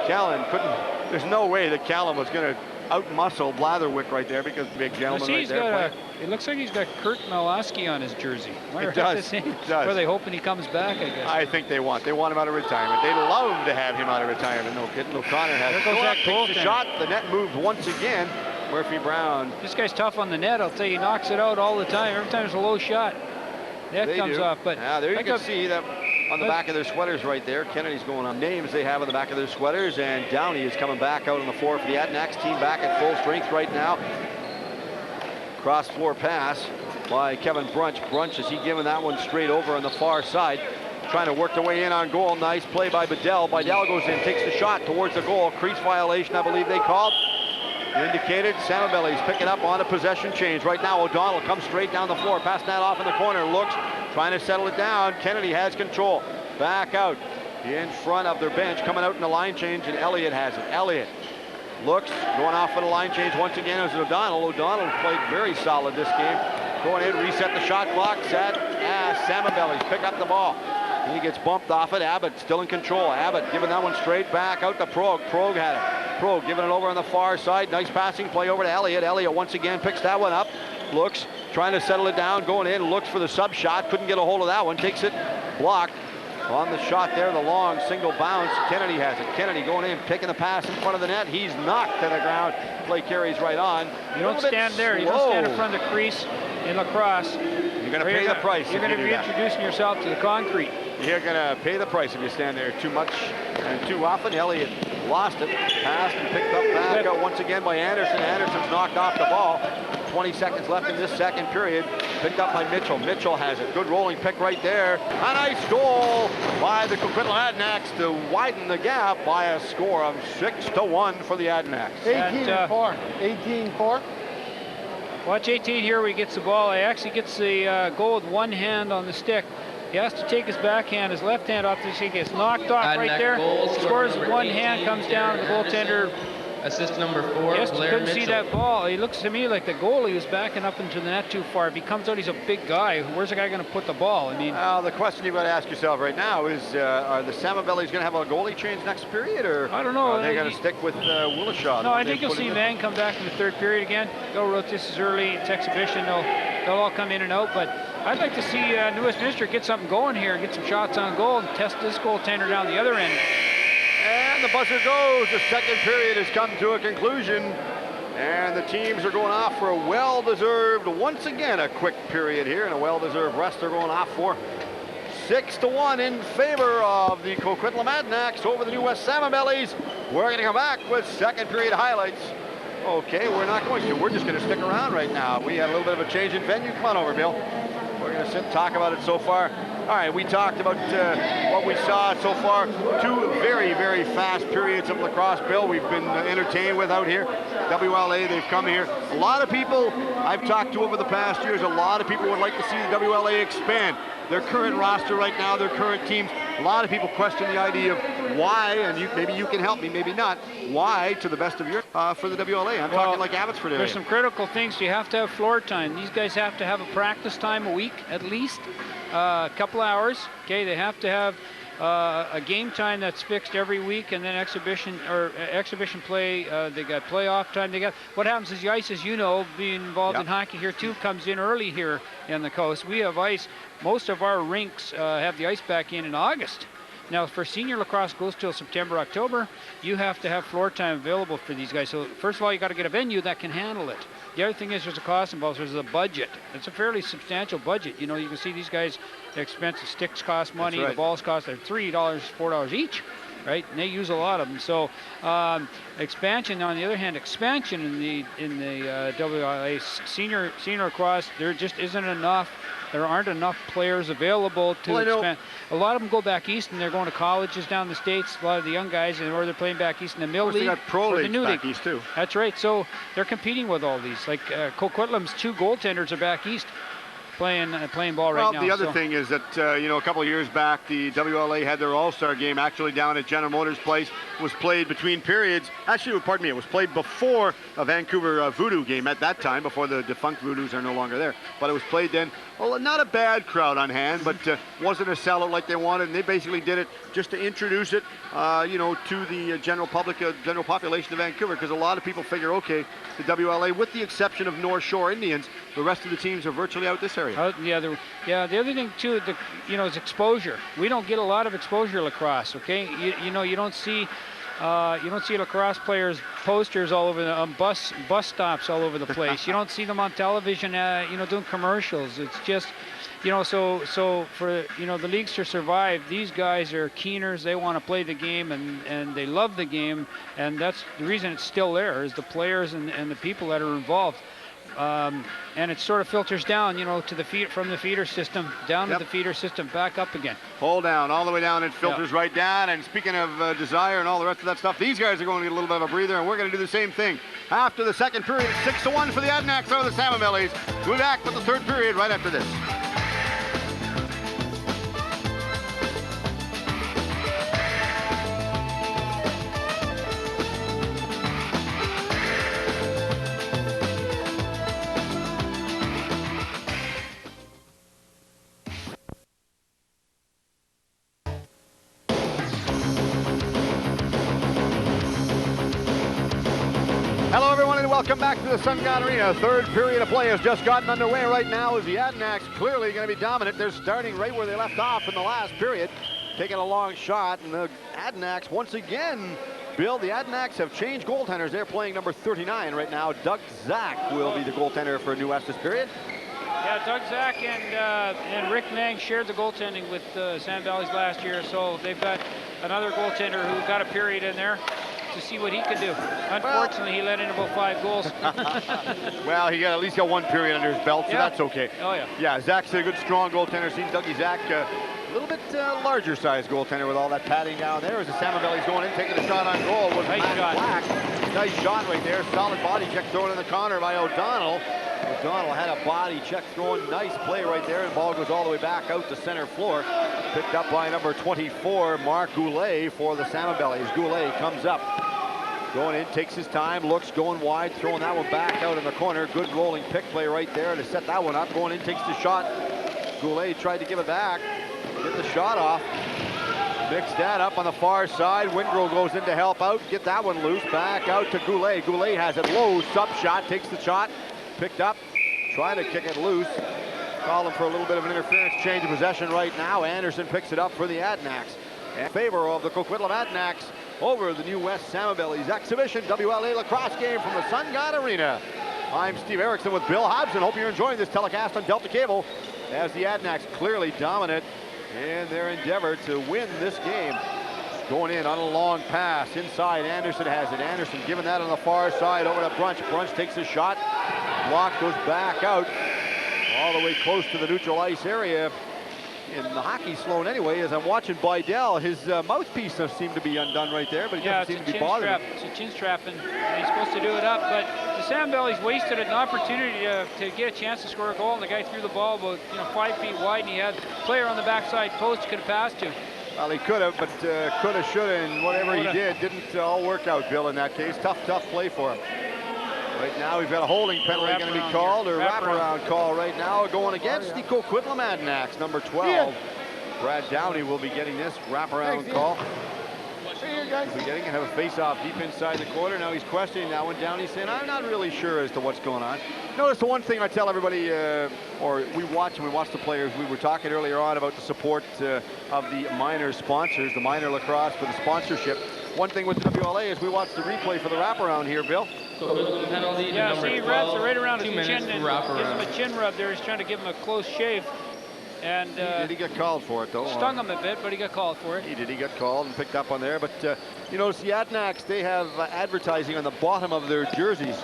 Callan couldn't, there's no way that Callan was going to out-muscle Blatherwick right there, because the big gentleman right there. It looks like he's got Kurt Malosky on his jersey. It does. It does. Are they hoping he comes back, I guess? I think they want him out of retirement. They'd love to have him out of retirement. No kidding. O'Connor has There goes that takes the shot. The net moves once again. Murphy Brown. This guy's tough on the net. I'll tell you, he knocks it out all the time. Every time there's a low shot, that comes off. But yeah, there you can see that on the back of their sweaters right there. Kennedy's going on names they have on the back of their sweaters, and Downey is coming back out on the floor for the Adanacs team, back at full strength right now. Cross floor pass by Kevin Brunch. Brunch, is he giving that one straight over on the far side, trying to work their way in on goal. Nice play by Bedell. Bedell goes in, takes the shot towards the goal. Crease violation, I believe they called. Indicated. Salmon Bellies picking up on a possession change right now. O'Donnell comes straight down the floor, passing that off in the corner. Looks, trying to settle it down. Kennedy has control. Back out in front of their bench, coming out in the line change, and Elliott has it. Elliott looks, going off for the line change once again as O'Donnell. O'Donnell played very solid this game. Going in, reset the shot clock, set as Salmon Bellies pick up the ball. He gets bumped off it. Abbott still in control. Abbott giving that one straight back out to Progue. Progue had it. Progue giving it over on the far side. Nice passing play over to Elliott. Elliott once again picks that one up. Looks, trying to settle it down, going in, looks for the sub shot. Couldn't get a hold of that one. Takes it, blocked. On the shot there, the long single bounce. Kennedy has it. Kennedy going in, picking the pass in front of the net. He's knocked to the ground. Play carries right on. You don't stand there. You don't stand in front of the crease in lacrosse. You're going to pay the price. You're going to be introducing yourself to the concrete. You're going to pay the price if you stand there too much and too often. Elliott lost it. Passed and picked up back once again by Anderson. Anderson's knocked off the ball. 20 seconds left in this second period. Picked up by Mitchell. Mitchell has it. Good rolling pick right there. A nice goal by the Coquitlam Adanacs to widen the gap by a score of 6-1 for the Adanacs. 18-4. 18-4. Watch 18 here where he gets the ball. He actually gets the goal with one hand on the stick. He has to take his backhand, his left hand off the stick. Gets knocked off right there. Scores with one hand, comes down. The goaltender. Assist number 4, Yes, Blair couldn't Mitchell. see that ball. He looks to me like the goalie was backing up into the net too far. If he comes out, he's a big guy. Where's the guy going to put the ball? I mean, The question you've got to ask yourself right now is, are the Salmon Bellies going to have a goalie change next period, or I don't know. are they going to stick with Willishaw? No, I think you'll see Van come back in the third period again. They'll rotate this is early. It's exhibition. They'll all come in and out. But I'd like to see New Westminster get something going here, get some shots on goal, and test this goaltender down the other end. And the buzzer goes. The second period has come to a conclusion. And the teams are going off for a well-deserved, once again, a quick period here and a well-deserved rest they're going off for. 6-1 in favor of the Coquitlam Adanacs over the New West Salmon Bellies. We're going to come back with second period highlights. Okay, we're not going to. We're just going to stick around right now. We had a little bit of a change in venue. Come on over, Bill. We're going to sit and talk about it so far. All right, we talked about what we saw so far. Two very, very fast periods of lacrosse, Bill, we've been entertained with out here. WLA, they've come here. A lot of people I've talked to over the past years, a lot of people would like to see the WLA expand. Their current roster right now, their current teams, a lot of people question the idea of why, and maybe you can help me, maybe not, why, to the best of your, for the WLA. I'm talking like Abbotsford area. There's some critical things. You have to have floor time. These guys have to have a practice time a week at least, a couple hours. Okay, they have to have a game time that's fixed every week, and then exhibition play. They got playoff time. They got what happens is the ice, as you know, being involved in hockey here too, comes in early here in the coast. We have ice. Most of our rinks have the ice back in August. Now, for senior lacrosse goes till September, October. You have to have floor time available for these guys. So first of all, you got to get a venue that can handle it. The other thing is there's a cost involved. There's a budget. It's a fairly substantial budget. You know, you can see these guys, the expensive sticks cost money. Right. The balls cost $3, $4 each, right? And they use a lot of them. So expansion, on the other hand, expansion in the WLA senior lacrosse, there just isn't enough. There aren't enough players available to expand. A lot of them go back east and they're going to colleges down the States. A lot of the young guys, or they're playing back east in the middle league. They got pro or the leagues new back league. east too. That's right. So they're competing with all these. Like Coquitlam's 2 goaltenders are back east playing ball right now. Well, the other thing is that, a couple of years back, the WLA had their All-Star game actually down at General Motors Place. Was played between periods. Actually, pardon me, it was played before a Vancouver Voodoo game at that time, before the defunct Voodoos are no longer there. But it was played then. Well, not a bad crowd on hand, but wasn't a sellout like they wanted. And they basically did it just to introduce it, to the general public, general population of Vancouver, because a lot of people figure, okay, the WLA, with the exception of North Shore Indians, the rest of the teams are virtually out this area. The other thing too, is exposure. We don't get a lot of exposure lacrosse. Okay, you don't see lacrosse players posters all over on bus stops all over the place. You don't see them on television, doing commercials. It's just, so for the leagues to survive, these guys are keeners. They want to play the game and they love the game, and that's the reason it's still there, is the players and the people that are involved. And it sort of filters down, to the from the feeder system, down to the feeder system, back up again. Hold down, all the way down, it filters right down. And speaking of desire and all the rest of that stuff, these guys are going to get a little bit of a breather, and we're going to do the same thing. After the second period, 6-1 for the Adanacs over the Salmon Bellies. We'll be back with the third period right after this. Hello, everyone, and welcome back to the Sungod Arena. Third period of play has just gotten underway right now as the Adanacs clearly going to be dominant. They're starting right where they left off in the last period, taking a long shot, and the Adanacs once again, Bill, the Adanacs have changed goaltenders. They're playing number 39 right now. Doug Zach will be the goaltender for New West this period. Yeah, Doug Zach and Rick Mang shared the goaltending with Salmon Bellies last year, so they've got another goaltender who got a period in there. to see what he could do. Unfortunately, he let in about 5 goals. Well, he at least got 1 period under his belt, so Yeah. that's okay. Oh, yeah. Yeah, Zach's a good, strong goaltender. Seen Dougie Zach, a little bit larger size goaltender with all that padding down there. As the Salmon Bellies going in, taking a shot on goal was Nice Matt shot. Black. Nice shot right there. Solid body check thrown in the corner by O'Donnell. O'Donnell had a body check thrown. Nice play right there. The ball goes all the way back out to center floor. Picked up by number 24, Mark Goulet for the Salmon Bellies. Goulet comes up. Going in, takes his time, looks, going wide, throwing that one back out in the corner. Good rolling pick play right there to set that one up. Going in, takes the shot. Goulet tried to give it back. Get the shot off. Mix that up on the far side. Wingro goes in to help out. Get that one loose. Back out to Goulet. Goulet has it low. Sub shot. Takes the shot. Picked up. Trying to kick it loose. Calling for a little bit of an interference. Change of possession right now. Anderson picks it up for the Adanacs. In favor of the Coquitlam Adanacs over the new West Salmon Bellies exhibition WLA lacrosse game from the Sungod Arena. I'm Steve Erickson with Bill Hobson. Hope you're enjoying this telecast on Delta Cable as the Adanacs clearly dominant in their endeavor to win this game. Going in on a long pass inside. Anderson has it. Anderson giving that on the far side over to Brunch. Brunch takes a shot. Block goes back out all the way close to the neutral ice area. In the hockey Sloan anyway, as I'm watching Bydell, his mouthpiece seemed to be undone right there, but he doesn't seem to be bothered. It's a chin strap, and he's supposed to do it up, but the Salmon Bellies wasted an opportunity to get a chance to score a goal, and the guy threw the ball about 5 feet wide, and he had a player on the backside post he could have passed to. Well, he could have, but coulda, shoulda, and whatever he did didn't all work out, Bill, in that case. Tough play for him. Right now, we've got a holding penalty going to be called, or wraparound call right now, going against the Coquitlam Adanacs, number 12. Brad Downey will be getting this wraparound call. He'll be getting it, have a face-off deep inside the corner. Now he's questioning that one. Downey saying, I'm not really sure as to what's going on. Notice the one thing I tell everybody, or we watch the players. We were talking earlier on about the support of the minor sponsors, the minor lacrosse for the sponsorship. One thing with the WLA is we watch the replay for the wraparound here, Bill. Penalty to Yeah, number see, 12, wraps it right around his 2 chin minutes and wraparound. gives him a chin rub there. He's trying to give him a close shave. And Did he get called for it, though? stung him a bit, but he got called for it. He did. He got called and picked up on there. But, you know, the Adanacs, they have advertising on the bottom of their jerseys.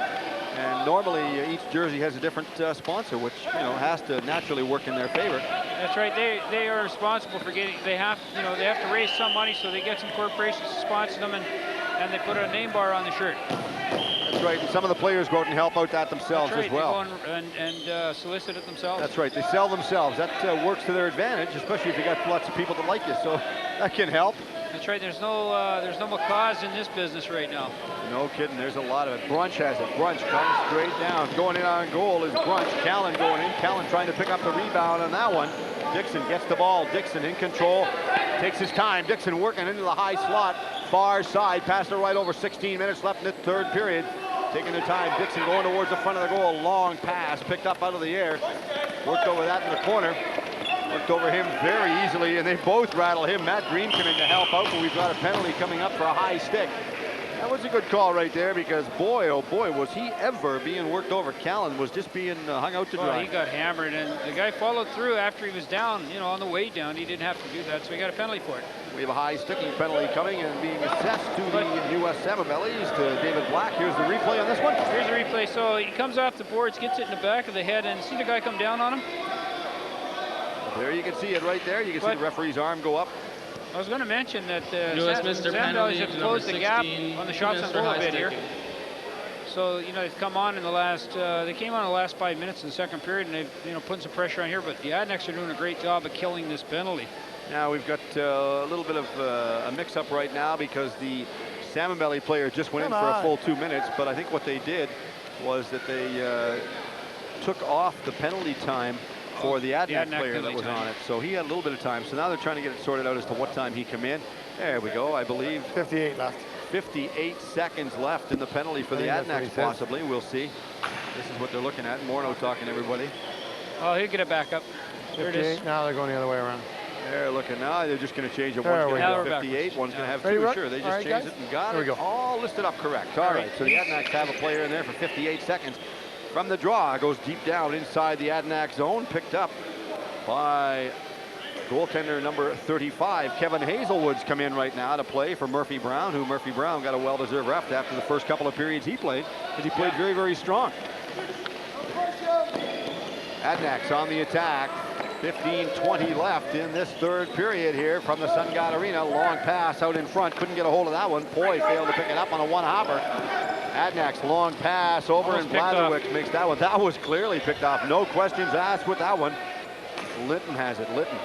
And normally each jersey has a different sponsor, which, has to naturally work in their favor. That's right. They are responsible for getting, they have to raise some money, so they get some corporations to sponsor them, and they put a name bar on the shirt. That's right. And some of the players go out and help out that themselves That's right. as well. They go and solicit it themselves. That's right. They sell themselves. That works to their advantage, especially if you got lots of people that like you. So that can help. That's right. There's no macaws in this business right now. No kidding. There's a lot of it. Brunch has it. Brunch comes straight down. Going in on goal is Brunch. Callan going in. Callan trying to pick up the rebound on that one. Dixon gets the ball. Dixon in control. Takes his time. Dixon working into the high slot. Far side. Passed it right over. 16 minutes left in the third period. Taking their time. Dixon going towards the front of the goal. Long pass. Picked up out of the air. Worked over that in the corner. Worked over him very easily, and they both rattle him. Matt Green came in to help out, but we've got a penalty coming up for a high stick. That was a good call right there, because boy, oh boy, was he ever being worked over. Callan was just being hung out to dry. Well, he got hammered, and the guy followed through after he was down, on the way down. He didn't have to do that, so he got a penalty for it. We have a high sticking penalty coming and being assessed to the U.S. Salmon Bellies, to David Black. Here's the replay on this one. Here's the replay. So he comes off the boards, gets it in the back of the head, and see the guy come down on him? There you can see it right there. You can see the referee's arm go up. I was going to mention that U.S. Mr. Salmon Bellies have Penalty, closed the gap 16, on the shots on goal a bit here. So, they've come on in the last, they came on in the last 5 minutes in the second period, and they've, put some pressure on here, but the Adanacs are doing a great job of killing this penalty. Now we've got a little bit of a mix-up right now, because the Salmon Belly player just went in for a full 2 minutes, but I think what they did was that they took off the penalty time for the Adanac player that was on it. So he had a little bit of time. So now they're trying to get it sorted out as to what time he come in. There we go, I believe. 58 left. 58 seconds left in the penalty for the Adanacs, possibly. We'll see. This is what they're looking at. Morneau talking to everybody. Oh, he'll get it back up. There it is. Now they're going the other way around. They're looking now. They're just going to change it. One's going to have 58. One's going to have 2. Sure, they just changed it and got it all listed up correct. All right, so the Adanacs have a player in there for 58 seconds. From the draw, goes deep down inside the Adanac zone, picked up by Goaltender number 35, Kevin Hazelwood's come in right now to play for Murphy Brown, who Murphy Brown got a well-deserved rest after the first couple of periods he played, because he played very, very strong. Adanacs on the attack. 15-20 left in this third period here from the Sungod Arena. Long pass out in front. Couldn't get a hold of that one. Poy failed to pick it up on a one-hopper. Adanacs long pass over, and Blatherwick makes that one. That was clearly picked off. No questions asked with that one. Litton has it. Litton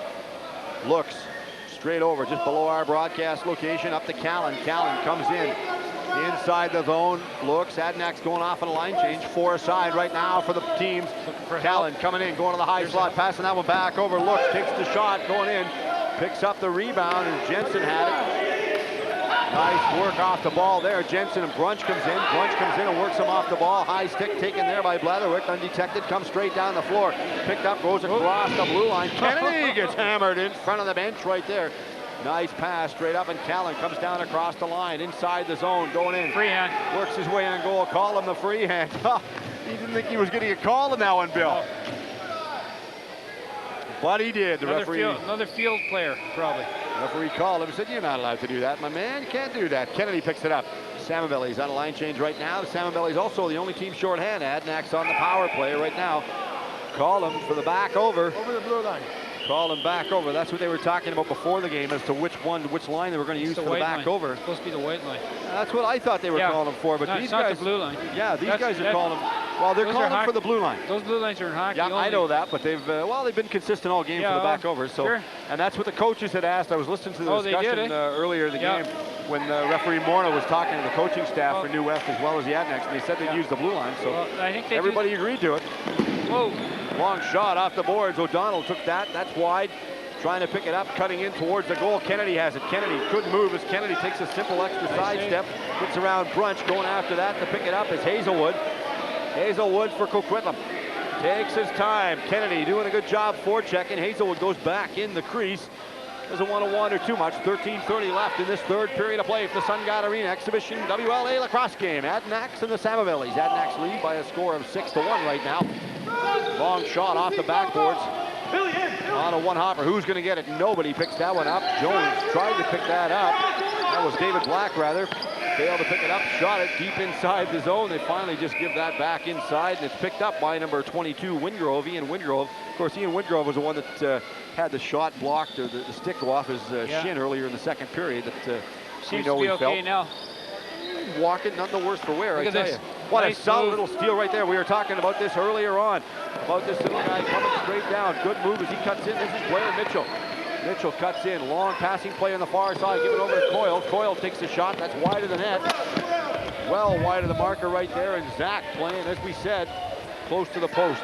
looks straight over just below our broadcast location up to Callan. Callan comes in inside the zone, looks. Adanacs going off on a line change. Four aside right now for the teams. Callan coming in, going to the high slot, passing that one back over. Looks, takes the shot, going in, picks up the rebound, and Jensen had it. Nice work off the ball there. Jensen, and Brunch comes in. Brunch comes in and works him off the ball. High stick taken there by Blatherwick, undetected, comes straight down the floor. Picked up, goes across the blue line. Kennedy gets hammered in front of the bench right there. Nice pass straight up, and Callan comes down across the line, inside the zone, going in. Free hand. Works his way in goal. Call him the free hand. He didn't think he was getting a call on that one, Bill. But he did. The referee. Another field player, probably. Referee called him and said, "You're not allowed to do that, my man. You can't do that." Kennedy picks it up. Salmon Bellies on a line change right now. The Salmon Bellies also the only team shorthand. Adanacs on the power play right now. Call him for the back over. Over the blue line. Call him back over. That's what they were talking about before the game as to which line they were going to use for the back over. It's supposed to be the white line. That's what I thought they were calling him for, but No, these it's not guys, the blue line. Yeah, these guys are calling him. Well, they're calling him for the blue line. Those blue lines are in hockey. Yeah, only. I know that, but they've been consistent all game for the back over. So, sure. And that's what the coaches had asked. I was listening to the discussion earlier in the game when referee Morna was talking to the coaching staff for New West as well as the Adanacs, and they said they'd use the blue line. So I think everybody agreed to it. Whoa. Long shot off the boards. O'Donnell took that. That's wide. Trying to pick it up, cutting in towards the goal. Kennedy has it. Kennedy couldn't move as Kennedy takes a simple extra sidestep. Gets around Brunch. Going after that to pick it up is Hazelwood. Hazelwood for Coquitlam. Takes his time. Kennedy doing a good job forechecking. Hazelwood goes back in the crease. Doesn't want to wander too much. 13:30 left in this third period of play for the Sungod Arena Exhibition WLA lacrosse game. Adanacs and the Salmon Bellies. Adanacs lead by a score of 6-1 right now. Long shot off the backboards. On a one-hopper. Who's going to get it? Nobody picks that one up. Jones tried to pick that up. That was David Black, rather. Failed to pick it up. Shot it deep inside the zone. They finally just give that back inside, and it's picked up by number 22, Wingrove. Ian Wingrove. Of course, Ian Wingrove was the one that had the shot blocked, or the stick go off his shin earlier in the second period. That Seems we know to be he okay felt. now. Walking, none the worse for wear, Look I at tell this. you. What Nice a solid move. little steal right there. We were talking about this earlier on, about this little guy coming straight down. Good move as he cuts in. This is Blair Mitchell. Mitchell cuts in. Long passing play on the far side. Give it over to Coyle. Coyle takes the shot. That's wide of the net. Well wide of the marker right there. And Zach playing, as we said, close to the post.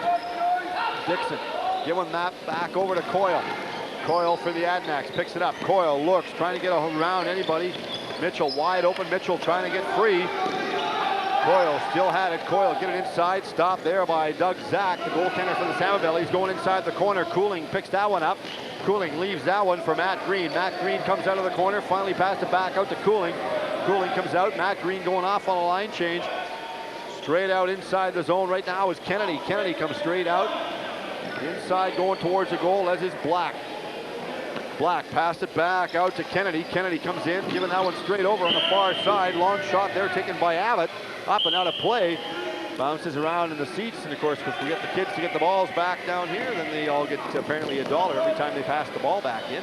Dixon giving that back over to Coyle. Coyle for the Adanacs. Picks it up. Coyle looks, trying to get around anybody. Mitchell wide open. Mitchell trying to get free. Coyle still had it. Coyle get it inside. Stopped there by Doug Zach, the goaltender for the Salmon Bellies. Going inside the corner. Cooling picks that one up. Cooling leaves that one for Matt Green. Matt Green comes out of the corner. Finally passed it back out to Cooling. Cooling comes out. Matt Green going off on a line change. Straight out inside the zone right now is Kennedy. Kennedy comes straight out. Inside going towards the goal, as is Black. Black passed it back out to Kennedy. Kennedy comes in, giving that one straight over on the far side. Long shot there taken by Abbott. Up and out of play. Bounces around in the seats. And of course, if we get the kids to get the balls back down here, then they all get apparently $1 every time they pass the ball back in.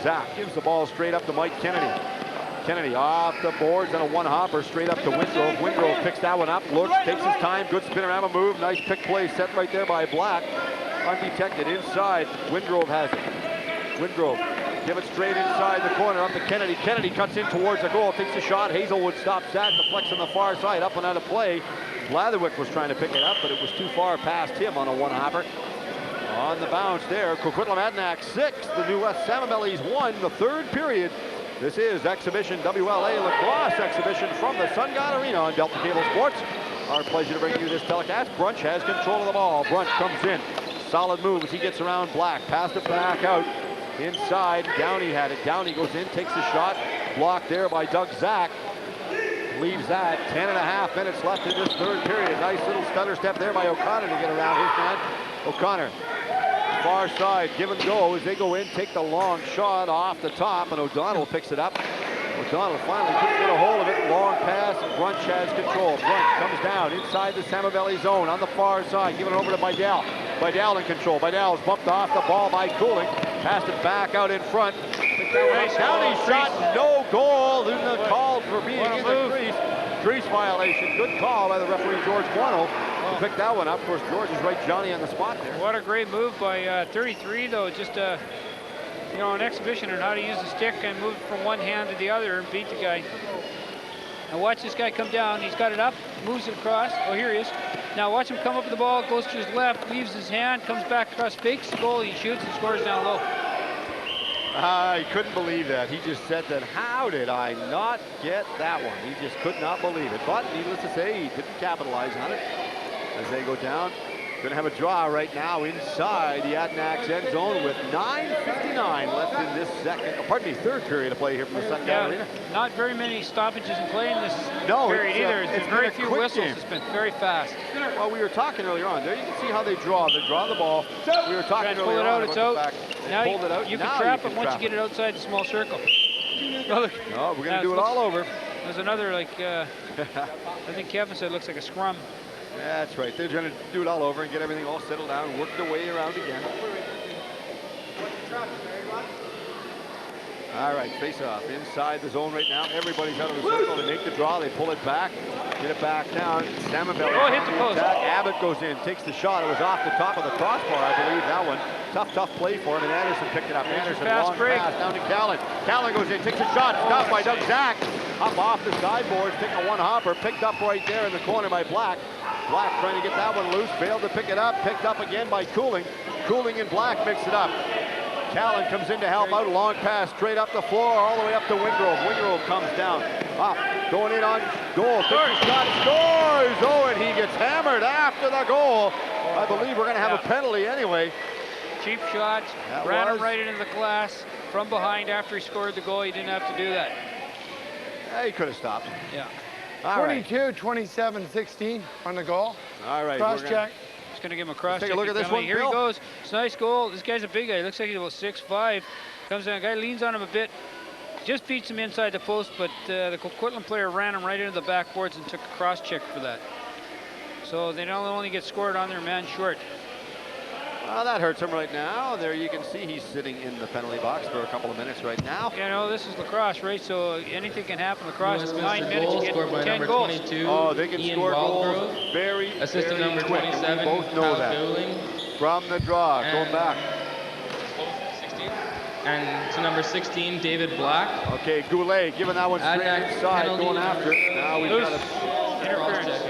Zach gives the ball straight up to Mike Kennedy. Kennedy off the boards on a one-hopper straight up to Wingrove. Wingrove picks that one up, looks, takes his time. Good spinorama move. Nice pick play set right there by Black. Undetected inside. Wingrove has it. Wingrove, give it straight inside the corner up to Kennedy. Kennedy cuts in towards the goal, takes a shot. Hazelwood stops that, deflects on the far side, up and out of play. Blatherwick was trying to pick it up, but it was too far past him on a one-hopper. On the bounce there, Coquitlam Adanacs 6, the New West Salmon Bellies 1, the third period. This is Exhibition WLA Lacrosse Exhibition from the Sungod Arena on Delta Cable Sports. Our pleasure to bring you this telecast. Brunch has control of the ball. Brunch comes in. Solid move as he gets around Black. Passed it back out. Inside, Downey had it. Downey goes in, takes the shot. Blocked there by Doug Zach. Leaves that. 10.5 minutes left in this third period. Nice little stutter step there by O'Connor to get around his man. O'Connor far side, give and go as they go in, take the long shot off the top, and O'Donnell picks it up. O'Donnell finally couldn't get a hold of it. Long pass, and Brunch has control. Brunch comes down inside the Salmon Belly zone on the far side, giving it over to Bydell. Bydell in control. Bydell is bumped off the ball by Cooling. Passed it back out in front. Downey shot, no goal. There's no call for being in the crease. Crease violation. Good call by the referee, George Morneau. Picked that one up. Of course, George is right Johnny on the spot there. What a great move by 33, though. Just you know, an exhibition on how to use the stick and move from one hand to the other and beat the guy. Now watch this guy come down. He's got it up, moves it across. Oh, here he is. Now watch him come up with the ball, goes to his left, leaves his hand, comes back across, fakes the goal, he shoots and scores down low. I couldn't believe that. He just said that, how did I not get that one? He just could not believe it. But needless to say, he didn't capitalize on it as they go down. Going to have a draw right now inside the Adanacs end zone with 9:59 left in this third period of play here from the Sungod Arena. Not very many stoppages in play in this No, period either. it's very been a few quick whistles. game. It's been very fast. Well, we were talking earlier on. There you can see how they draw. They draw the ball. We were talking Pull earlier it out, on it's about the out. fact they Now pulled it out. you Now can trap you it once trap you get it outside the small circle. Oh, look. No, we're going to Now, do it all over. There's another, like, I think Kevin said it looks like a scrum. That's right. They're going to do it all over and get everything all settled down and work their way around again. All right, face off inside the zone right now. Everybody's out of the circle. They make the draw. They pull it back. Get it back down. Salmon Belly. Oh, hit the post. Abbott goes in, takes the shot. It was off the top of the crossbar, I believe, that one. Tough play for him, and Anderson picked it up. Anderson, long pass down to Callan. Callan goes in, takes a shot. Stopped by Doug Zach. Up off the sideboards, taking a one-hopper. Picked up right there in the corner by Black. Black trying to get that one loose. Failed to pick it up. Picked up again by Cooling. Cooling and Black mix it up. Callan comes in to help out. A long pass straight up the floor, all the way up to Wingrove. Wingrove comes down. Up, going in on goal. Takes a shot, scores! Oh, and he gets hammered after the goal. I believe we're going to have a penalty anyway. Cheap shot, ran him right into the glass from behind after he scored the goal. He didn't have to do that. Yeah, he could have stopped. Yeah. All 22, right. 27, 16 on the goal. All right. Cross check. Just going to give him a cross check. Take a look at this one, Here Bill. he goes. It's a nice goal. This guy's a big guy. Looks like he's about 6'5". Comes down. Guy leans on him a bit. Just beats him inside the post, but the Coquitlam player ran him right into the backboards and took a cross check for that. So they don't only get scored on their man short. Well, that hurts him right now. There you can see he's sitting in the penalty box for a couple of minutes right now. You know, this is lacrosse, right? So anything can happen. Lacrosse is 9 minutes. Goal You scored by get 10 number goals. 22, Oh, they can Ian score Waldgrove. goals very, Assistant very number quick. 27, We both know Kyle that. Dowling. From the draw, going back. And to number 16, David Black. Okay, Goulet giving that one straight Adanacs inside, penalty. going after it. Now we've got Interference.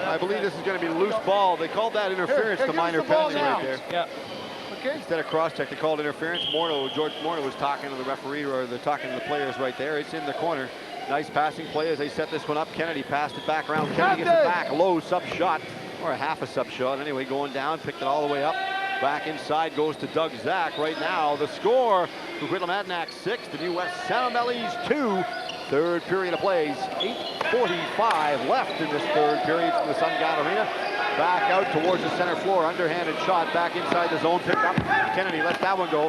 I believe this is going to be loose ball. They called that interference, Here the comes minor the ball penalty right now. there. Yeah. Okay. Instead of cross-check, they called interference. George Morneau was talking to the referee, or they're talking to the players right there. It's in the corner. Nice passing play as they set this one up. Kennedy passed it back around. Kennedy gets it back. Low sub shot, or a half a sub shot. Anyway, going down, picked it all the way up. Back inside goes to Doug Zach. Right now, the score, Coquitlam Adanacs 6, the new West Salmon Bellies 2. Third period of plays. 8:45 left in this third period from the Sungod Arena. Back out towards the center floor. Underhanded shot back inside the zone. Picked up. Kennedy let that one go.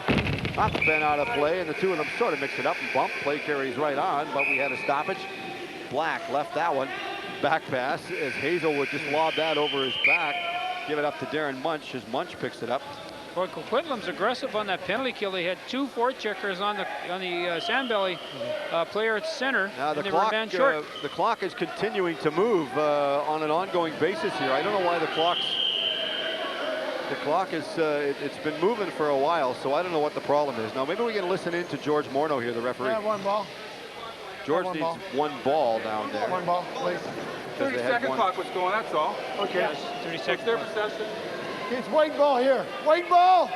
Up, been out of play, and the two of them sort of mixed it up and bumped. Play carries right on, but we had a stoppage. Black left that one. Back pass as Hazelwood just lobbed that over his back. Give it up to Darren Munch as Munch picks it up. Boy, Coquitlam's aggressive on that penalty kill. They had 2 forecheckers on the Sandbelly player at center. Now and they were man short. the clock is continuing to move on an ongoing basis here. I don't know why the clock is it's been moving for a while, so I don't know what the problem is. Now maybe we can listen in to George Morneau here, the referee. Yeah, one ball. George one needs ball. one ball down there. One ball, please. 30-second clock was going, that's all. Okay. Yes, 30 It's seconds. their possession. It's white ball here. White ball.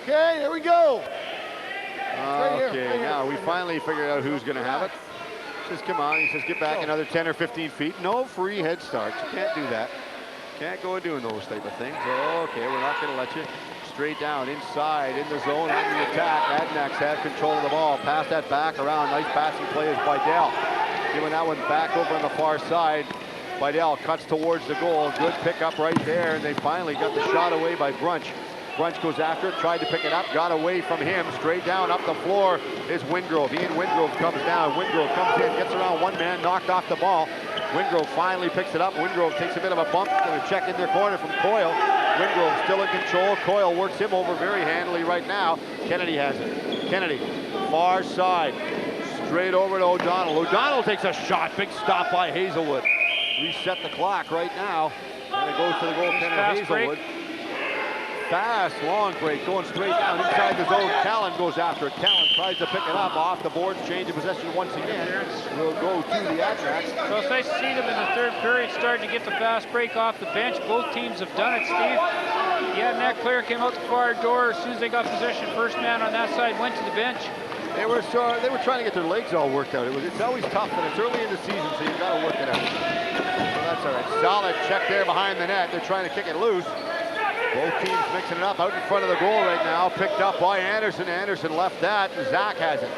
Okay, here we go. Right here, Okay, right here. now we finally figured out who's going to have it. Says, come on. He says, get back another 10 or 15 feet. No free head starts. You can't do that. Can't go doing those type of things. Okay, we're not going to let you. Straight down, inside, in the zone, on the attack. Adanacs have control of the ball. Pass that back around. Nice passing play is by Dell. Giving that one back over on the far side. Bidell cuts towards the goal. Good pickup right there, and they finally got the shot away by Brunch. Brunch goes after it, tried to pick it up, got away from him. Straight down up the floor is Wingrove. Ian Wingrove comes down. Wingrove comes in, gets around one man, knocked off the ball. Wingrove finally picks it up. Wingrove takes a bit of a bump. Going to check in their corner from Coyle. Wingrove still in control. Coyle works him over very handily right now. Kennedy has it. Kennedy, far side. Straight over to O'Donnell. O'Donnell takes a shot. Big stop by Hazelwood. Reset the clock right now. And it goes to the goaltender, Hazelwood. Fast, long break, going straight down inside the zone. Callan goes after it. Callan tries to pick it up off the boards. Change of possession once again. Will go to the Adanacs. So it's nice to see them in the third period starting to get the fast break off the bench. Both teams have done it, Steve. The Adanac player came out the far door as soon as they got possession. First man on that side went to the bench. They were trying to get their legs all worked out. It's always tough, and it's early in the season, so you've got to work it out. So that's all right. Solid check there behind the net. They're trying to kick it loose. Both teams mixing it up out in front of the goal right now. Picked up by Anderson. Anderson left that, and Zach has it.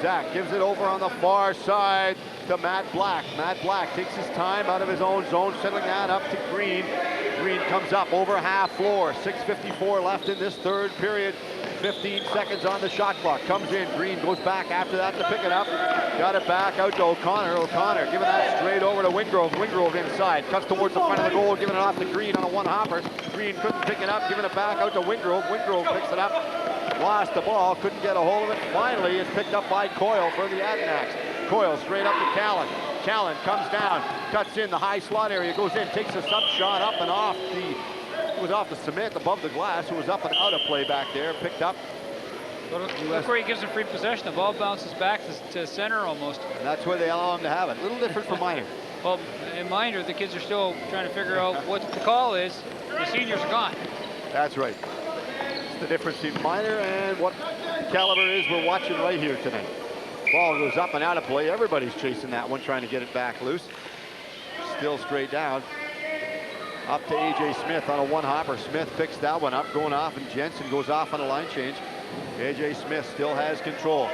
Zach gives it over on the far side to Matt Black. Matt Black takes his time out of his own zone, settling that up to Green. Green comes up over half floor. 6:54 left in this third period. 15 seconds on the shot clock. Comes in. Green goes back after that to pick it up. Got it back out to O'Connor. O'Connor giving that straight over to Wingrove. Wingrove inside. Cuts towards the front of the goal, giving it off to Green on a one-hopper. Green couldn't pick it up, giving it back out to Wingrove. Wingrove picks it up. Lost the ball, couldn't get a hold of it. Finally, it's picked up by Coyle for the Adanacs. Coyle straight up to Callan. Callan comes down, cuts in the high slot area, goes in, takes a sub shot up and off the... It was off the cement above the glass. It was up and out of play back there. Picked up. Look where he gives him free possession. The ball bounces back to center almost. And that's where they allow him to have it. A little different from Minor. Well, in Minor, the kids are still trying to figure out what the call is. The seniors are gone. That's right. It's the difference between Minor and what caliber is we're watching right here tonight. Ball goes up and out of play. Everybody's chasing that one, trying to get it back loose. Still straight down. Up to A.J. Smith on a one-hopper. Smith picks that one up, going off, and Jensen goes off on a line change. A.J. Smith still has control.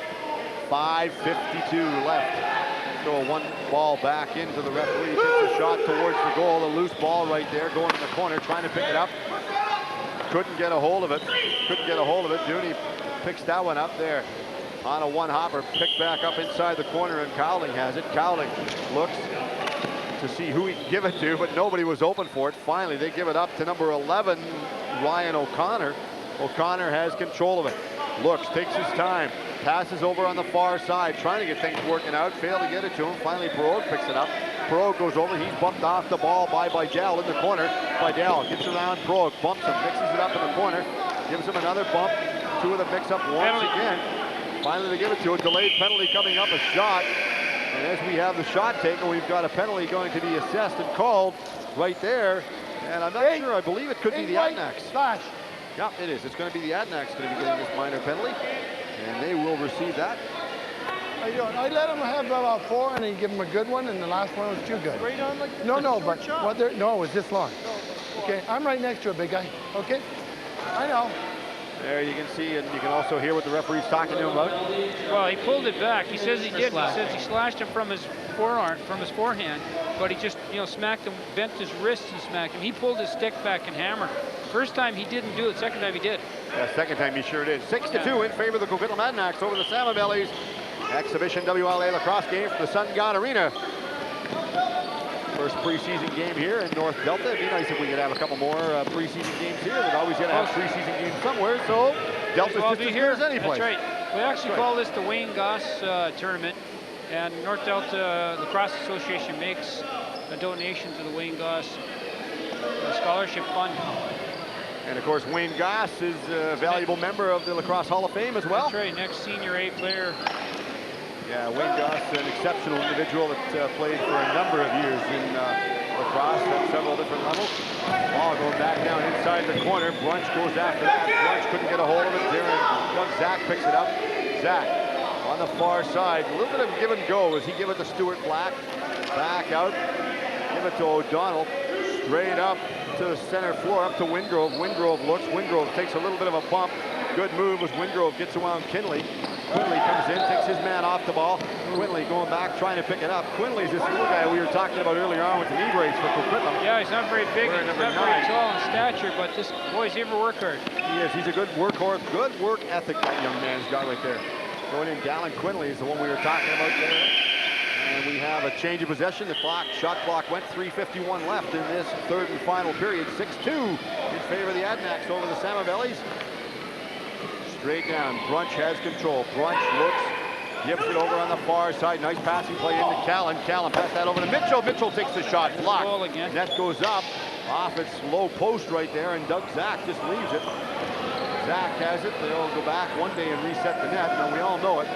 5:52 left. Throw one ball back into the referee. Takes a shot towards the goal. A loose ball right there, going in the corner, trying to pick it up. Couldn't get a hold of it. Couldn't get a hold of it. Dooney picks that one up there on a one-hopper. Picked back up inside the corner, and Cowling has it. Cowling looks to see who he can give it to, but nobody was open for it. Finally, they give it up to number 11, Ryan O'Connor. O'Connor has control of it. Looks, takes his time, passes over on the far side, trying to get things working out. Failed to get it to him. Finally, Perot picks it up. Perot goes over. He's bumped off the ball by Bidell in the corner. Bidell gets around Perot, bumps him, mixes it up in the corner, gives him another bump. Two of them mix up once again. Finally, they give it to a delayed penalty coming up, a shot. And as we have the shot taken, we've got a penalty going to be assessed and called right there. And I'm not sure. I believe it could be the Adanacs. Slash. Yeah, it is. It's going to be the Adanacs going to be getting this minor penalty. And they will receive that. I let him have about 4 and he give him a good one, and the last one was too good. Right on like No, but no, it was this long. Okay, I'm right next to it, big guy. Okay, I know. There you can see, and you can also hear what the referee's talking to him about. Well, he pulled it back. He says he did. He says he slashed him from his forearm, from his forehand, but he just, smacked him, bent his wrist and smacked him. He pulled his stick back and hammered. First time he didn't do it. Second time he did. Yeah, second time he sure did. 6-2 in favor of the Coquitlam Adanacs over the Salmon Bellies. Exhibition WLA lacrosse game from the Sungod Arena. First preseason game here in North Delta. It'd be nice if we could have a couple more preseason games here. They've always got to have preseason games somewhere, so Delta's just as good as any place. That's right. We actually call this the Wayne Goss tournament, and North Delta Lacrosse Association makes a donation to the Wayne Goss Scholarship Fund. And of course, Wayne Goss is a valuable member of the Lacrosse Hall of Fame as well. That's right, next senior A player. Yeah, Wayne Goss, an exceptional individual that played for a number of years in lacrosse at several different levels. Ball going back down inside the corner. Brunch goes after that. Brunch couldn't get a hold of it. Zach picks it up. Zach on the far side. A little bit of give and go as he give it to Stuart Black. Back out. Give it to O'Donnell. Straight up to the center floor, up to Wingrove. Wingrove looks. Wingrove takes a little bit of a bump. Good move as Wingrove gets around Kinley. Quinley comes in, takes his man off the ball. Quinley going back, trying to pick it up. Quinley's this little guy we were talking about earlier on with the knee brace for Coquitlam. Yeah, he's not very big, Wearing he's number not very 9. tall in stature, but this boy's ever work hard. He is. He's a good workhorse, good work ethic that young man's got right there. Going in, Gallon Quinley is the one we were talking about there. And we have a change of possession. The shot clock went 3:51 left in this third and final period. 6-2 in favor of the Adanacs over the Salmon Bellies. Straight down, Brunch has control. Brunch looks, gives it over on the far side. Nice passing play into Callan. Callan passed that over to Mitchell. Mitchell takes the shot, blocked. Goal again. Net goes up, off its low post right there, and Doug Zach just leaves it. Zach has it. They'll go back one day and reset the net. Now we all know it.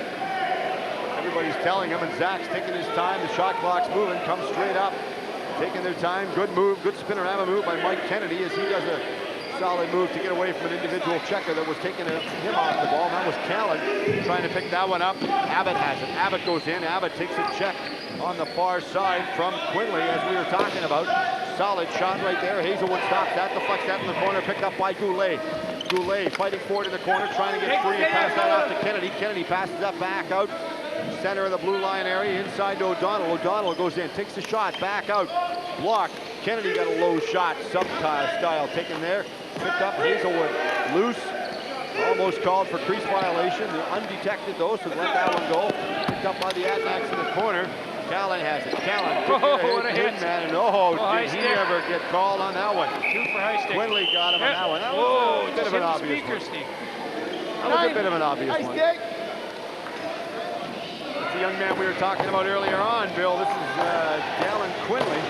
Everybody's telling him, and Zach's taking his time. The shot clock's moving, comes straight up. Taking their time. Good move, good spinorama move by Mike Kennedy as he does a solid move to get away from an individual checker that was taking him off the ball. That was Callan trying to pick that one up. Abbott has it. Abbott goes in. Abbott takes a check on the far side from Quinley, as we were talking about. Solid shot right there. Hazelwood stops that, deflects that in the corner, picked up by Goulet. Goulet fighting forward in the corner, trying to get free and pass that off to Kennedy. Kennedy passes that back out. Center of the blue line area, inside to O'Donnell. O'Donnell goes in, takes the shot, back out, blocked. Kennedy got a low shot, sub-style taken there. Picked up Hazelwood, loose. Almost called for crease violation. They're undetected though, so let that one go. Picked up by the Adanacs in the corner. Callan has it. Callan, what a hit. man. No, did he stick. ever get called on that one? 2 for high stick. Quinley got him on that one. That was Whoa, a bit just of hit an the obvious speaker, one. Steve. That was a bit of an obvious one. Stick. The young man we were talking about earlier on, Bill. This is Gallon Quinley.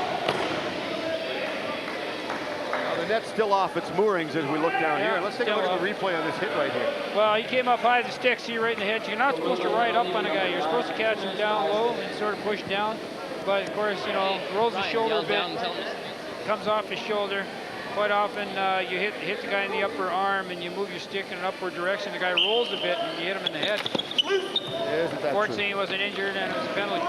The net's still off its moorings as we look down here. Let's take a look at the replay on this hit right here. Well, he came up high as a stick, see right in the head. You're not supposed to ride up on a guy. You're supposed to catch him down low and sort of push down. But of course, you know, rolls the shoulder a bit, comes off his shoulder. Quite often you hit the guy in the upper arm and you move your stick in an upward direction. The guy rolls a bit and you hit him in the head. Isn't that Fortunately, true? he wasn't injured and it was a penalty.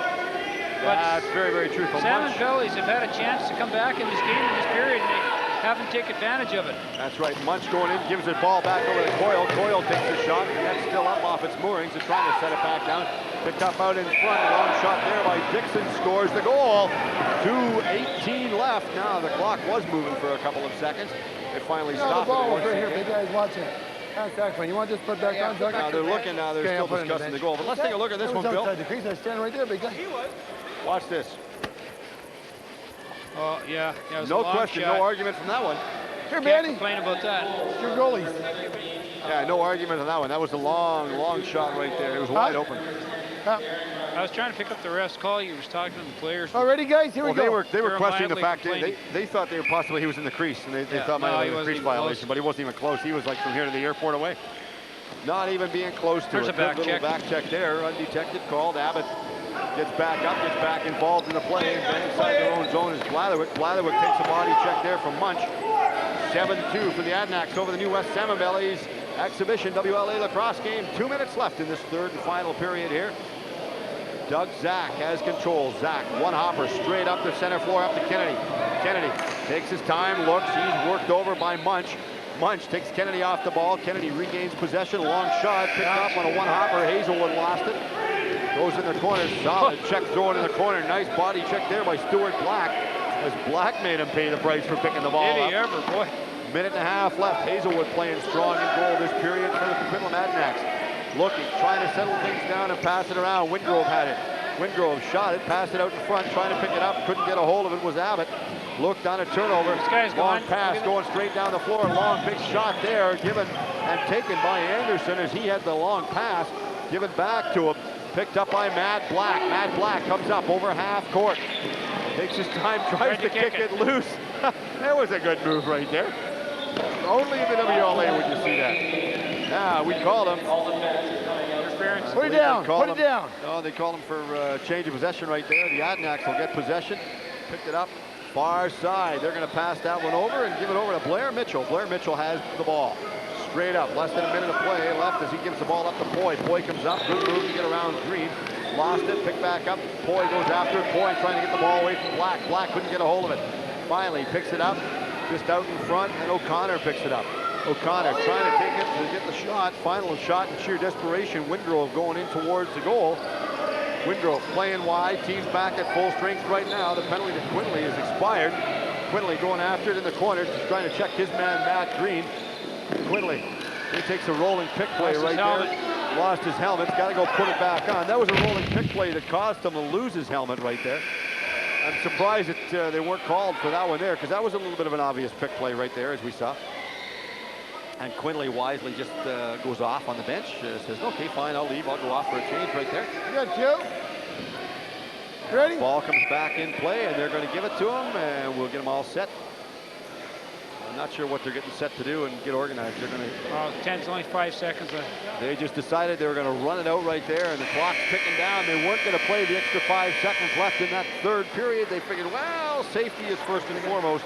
But That's very, very truthful. Salmon Bellies have had a chance to come back in this game in this period and they haven't taken advantage of it. That's right. Munch going in, gives the ball back over to Coyle. Coyle takes the shot. The net's still up off its moorings. They're trying to set it back down. Picked up out in front. A long shot there by Dixon. Scores the goal. 2:18 left. Now the clock was moving for a couple of seconds. It finally stopped. The ball It over was- here, big guys watching. That's excellent. You want this put back on, Doug? Now they're looking now. They're Okay, still I'll put it in the discussing the bench. goal. But let's take a look at this That one, was Bill. outside the crease. I stand right there, big guy. Watch this. Oh, yeah. It was a No long question. shot. No argument from that one. Here, Can't Manny. complain about that. Your goalies. Yeah, no argument on that one. That was a long, long shot right there. It was wide open. I was trying to pick up the ref's call. You was talking to the players. All ready, guys? Here Well, we go. they were They're questioning the mildly fact complaining. they thought they were possibly he was in the crease, and they Yeah. thought No, might he have been a wasn't crease even violation, close. but he wasn't even close. He was like from here to the airport away. Not even being close to There's it. a back Good little check. back check there, undetected, called. Abbott gets back up, gets back involved in the play. Then inside their own zone is Blatherwick. Blatherwick takes a body check there from Munch. 7-2 for the Adanacs over the new West Salmon Bellies exhibition WLA lacrosse game. 2 minutes left in this third and final period here. Doug Zach has control. Zach, one hopper straight up the center floor, up to Kennedy. Kennedy takes his time, looks. He's worked over by Munch. Munch takes Kennedy off the ball. Kennedy regains possession. Long shot, picked up on a one hopper. Hazelwood lost it. Goes in the corner. Solid check thrown in the corner. Nice body check there by Stuart Black. As Black made him pay the price for picking the ball Did up. he ever, boy. Minute and a half left. Hazelwood playing strong in goal this period for the Coquitlam Adanacs. Looking, trying to settle things down and pass it around. Wingrove had it. Wingrove shot it, passed it out in front, trying to pick it up. Couldn't get a hold of it, was Abbott. Looked on a turnover. This guy's Long going. pass going straight down the floor. Long big shot there, given and taken by Anderson as he had the long pass. Given back to him. Picked up by Matt Black. Matt Black comes up over half court. Takes his time, tries to kick it loose. That was a good move right there. Only in the WLA would you see that. Now, we called him. Interference. Put it down. Put it down. No, they called him for change of possession right there. The Adanacs will get possession. Picked it up. Far side. They're going to pass that one over and give it over to Blair Mitchell. Blair Mitchell has the ball. Straight up. Less than a minute of play left as he gives the ball up to Poy. Poy comes up. Good move to get around Green. Lost it. Picked back up. Poy goes after it. Poy trying to get the ball away from Black. Black couldn't get a hold of it. Finally picks it up. Just out in front, and O'Connor picks it up. O'Connor trying to take it to get the shot. Final shot in sheer desperation. Wingrove going in towards the goal. Wingrove playing wide. Team's back at full strength right now. The penalty to Quinley is expired. Quinley going after it in the corner. Just trying to check his man, Matt Green. Quinley, he takes a rolling pick play right there. Lost his helmet. Got to go put it back on. That was a rolling pick play that caused him to lose his helmet right there. I'm surprised that they weren't called for that one there, because that was a little bit of an obvious pick play right there, as we saw. And Quinley wisely just goes off on the bench. Says, okay, fine, I'll leave. I'll go off for a change right there. Good, Joe. Ready? Ball comes back in play, and they're going to give it to him, and we'll get them all set. I'm not sure what they're getting set to do and get organized. They're going to. Oh, 10's only 5 seconds left. They just decided they were going to run it out right there, and the clock's ticking down. They weren't going to play the extra 5 seconds left in that third period. They figured, well, safety is first and foremost.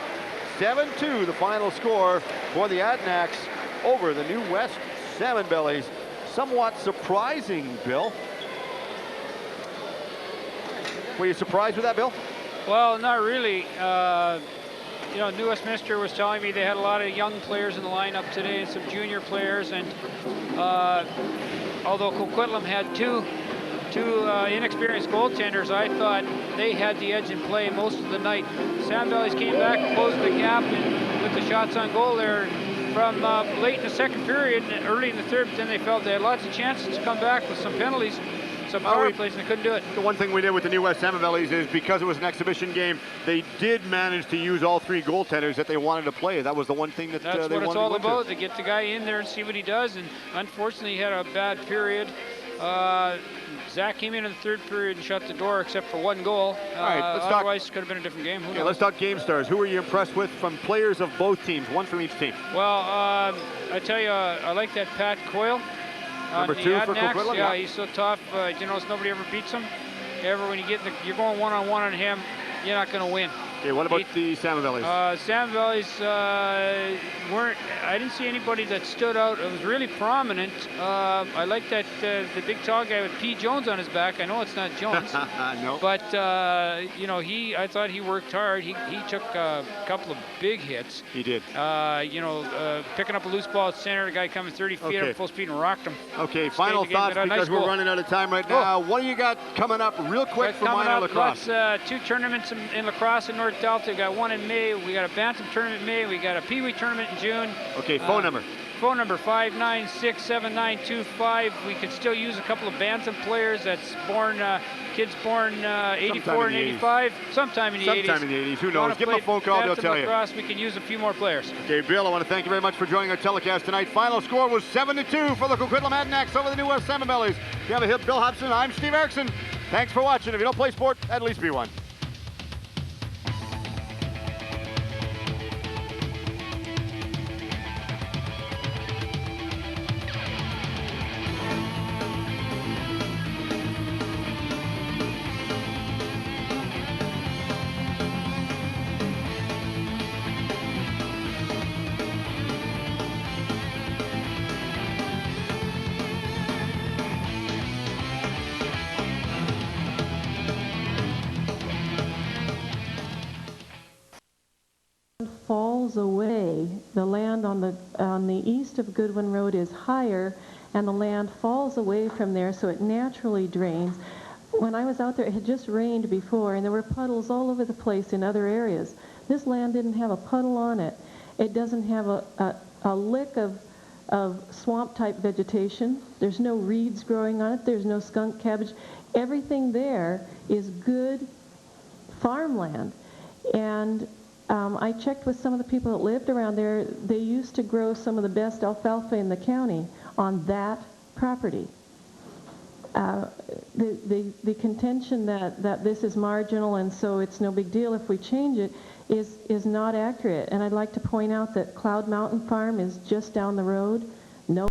7-2, the final score for the Adanacs over the new West Salmon Bellies. Somewhat surprising, Bill. Were you surprised with that, Bill? Well, not really. You know, New Westminster was telling me they had a lot of young players in the lineup today and some junior players. And although Coquitlam had two inexperienced goaltenders, I thought they had the edge in play most of the night. Salmon Bellies came back and closed the gap and with the shots on goal there from late in the second period and early in the third. But then they felt they had lots of chances to come back with some penalties, some power plays, and they couldn't do it. The one thing we did with the new West Salmon Bellies is, because it was an exhibition game, they did manage to use all 3 goaltenders that they wanted to play. That was the one thing that that's they what it's wanted all to about. To get the guy in there and see what he does. And unfortunately, he had a bad period. Zach came in the third period and shut the door, except for 1 goal. All right, let's otherwise, it could have been a different game. Okay, let's talk game stars. Who were you impressed with from players of both teams? One from each team. Well, I tell you, I like that Pat Coyle. Number 2 for Coquitlam. Yeah, he's so tough. You know, nobody ever beats him. When you're going one-on-one on him, you're not going to win. Okay, what about the Salmon Bellies? Salmon Bellies I didn't see anybody that stood out. It was really prominent. I like that the big tall guy with P. Jones on his back. I know it's not Jones. No. But, you know, I thought he worked hard. He took a couple of big hits. He did. You know, picking up a loose ball at center, the guy coming 30 feet up full speed and rocked him. Okay, final thoughts, because we're running out of time right now. What do you got coming up real quick for minor lacrosse? 2 tournaments in lacrosse in North Delta. We got 1 in May. We got a Bantam tournament in May. We got a Pee Wee tournament in June. Okay, phone number. Phone number 596-7925. We could still use a couple of Bantam players. That's kids born 84 and 85. Sometime in the 80s. Sometime in the 80s. Who knows? Give them a phone call. They'll tell you. Lacrosse, we can use a few more players. Okay, Bill, I want to thank you very much for joining our telecast tonight. Final score was 7-2 for the Coquitlam Adanacs over the new West Salmon Bellies. You have a hit, Bill Hobson. I'm Steve Erickson. Thanks for watching. If you don't play sport, at least be one. Falls away. The land on the east of Goodwin Road is higher, and the land falls away from there, so it naturally drains. When I was out there, it had just rained before, and there were puddles all over the place in other areas. This land didn't have a puddle on it. It doesn't have a lick of swamp-type vegetation. There's no reeds growing on it. There's no skunk cabbage. Everything there is good farmland. And I checked with some of the people that lived around there. They used to grow some of the best alfalfa in the county on that property. The contention that this is marginal and so it's no big deal if we change it is not accurate. And I'd like to point out that Cloud Mountain Farm is just down the road.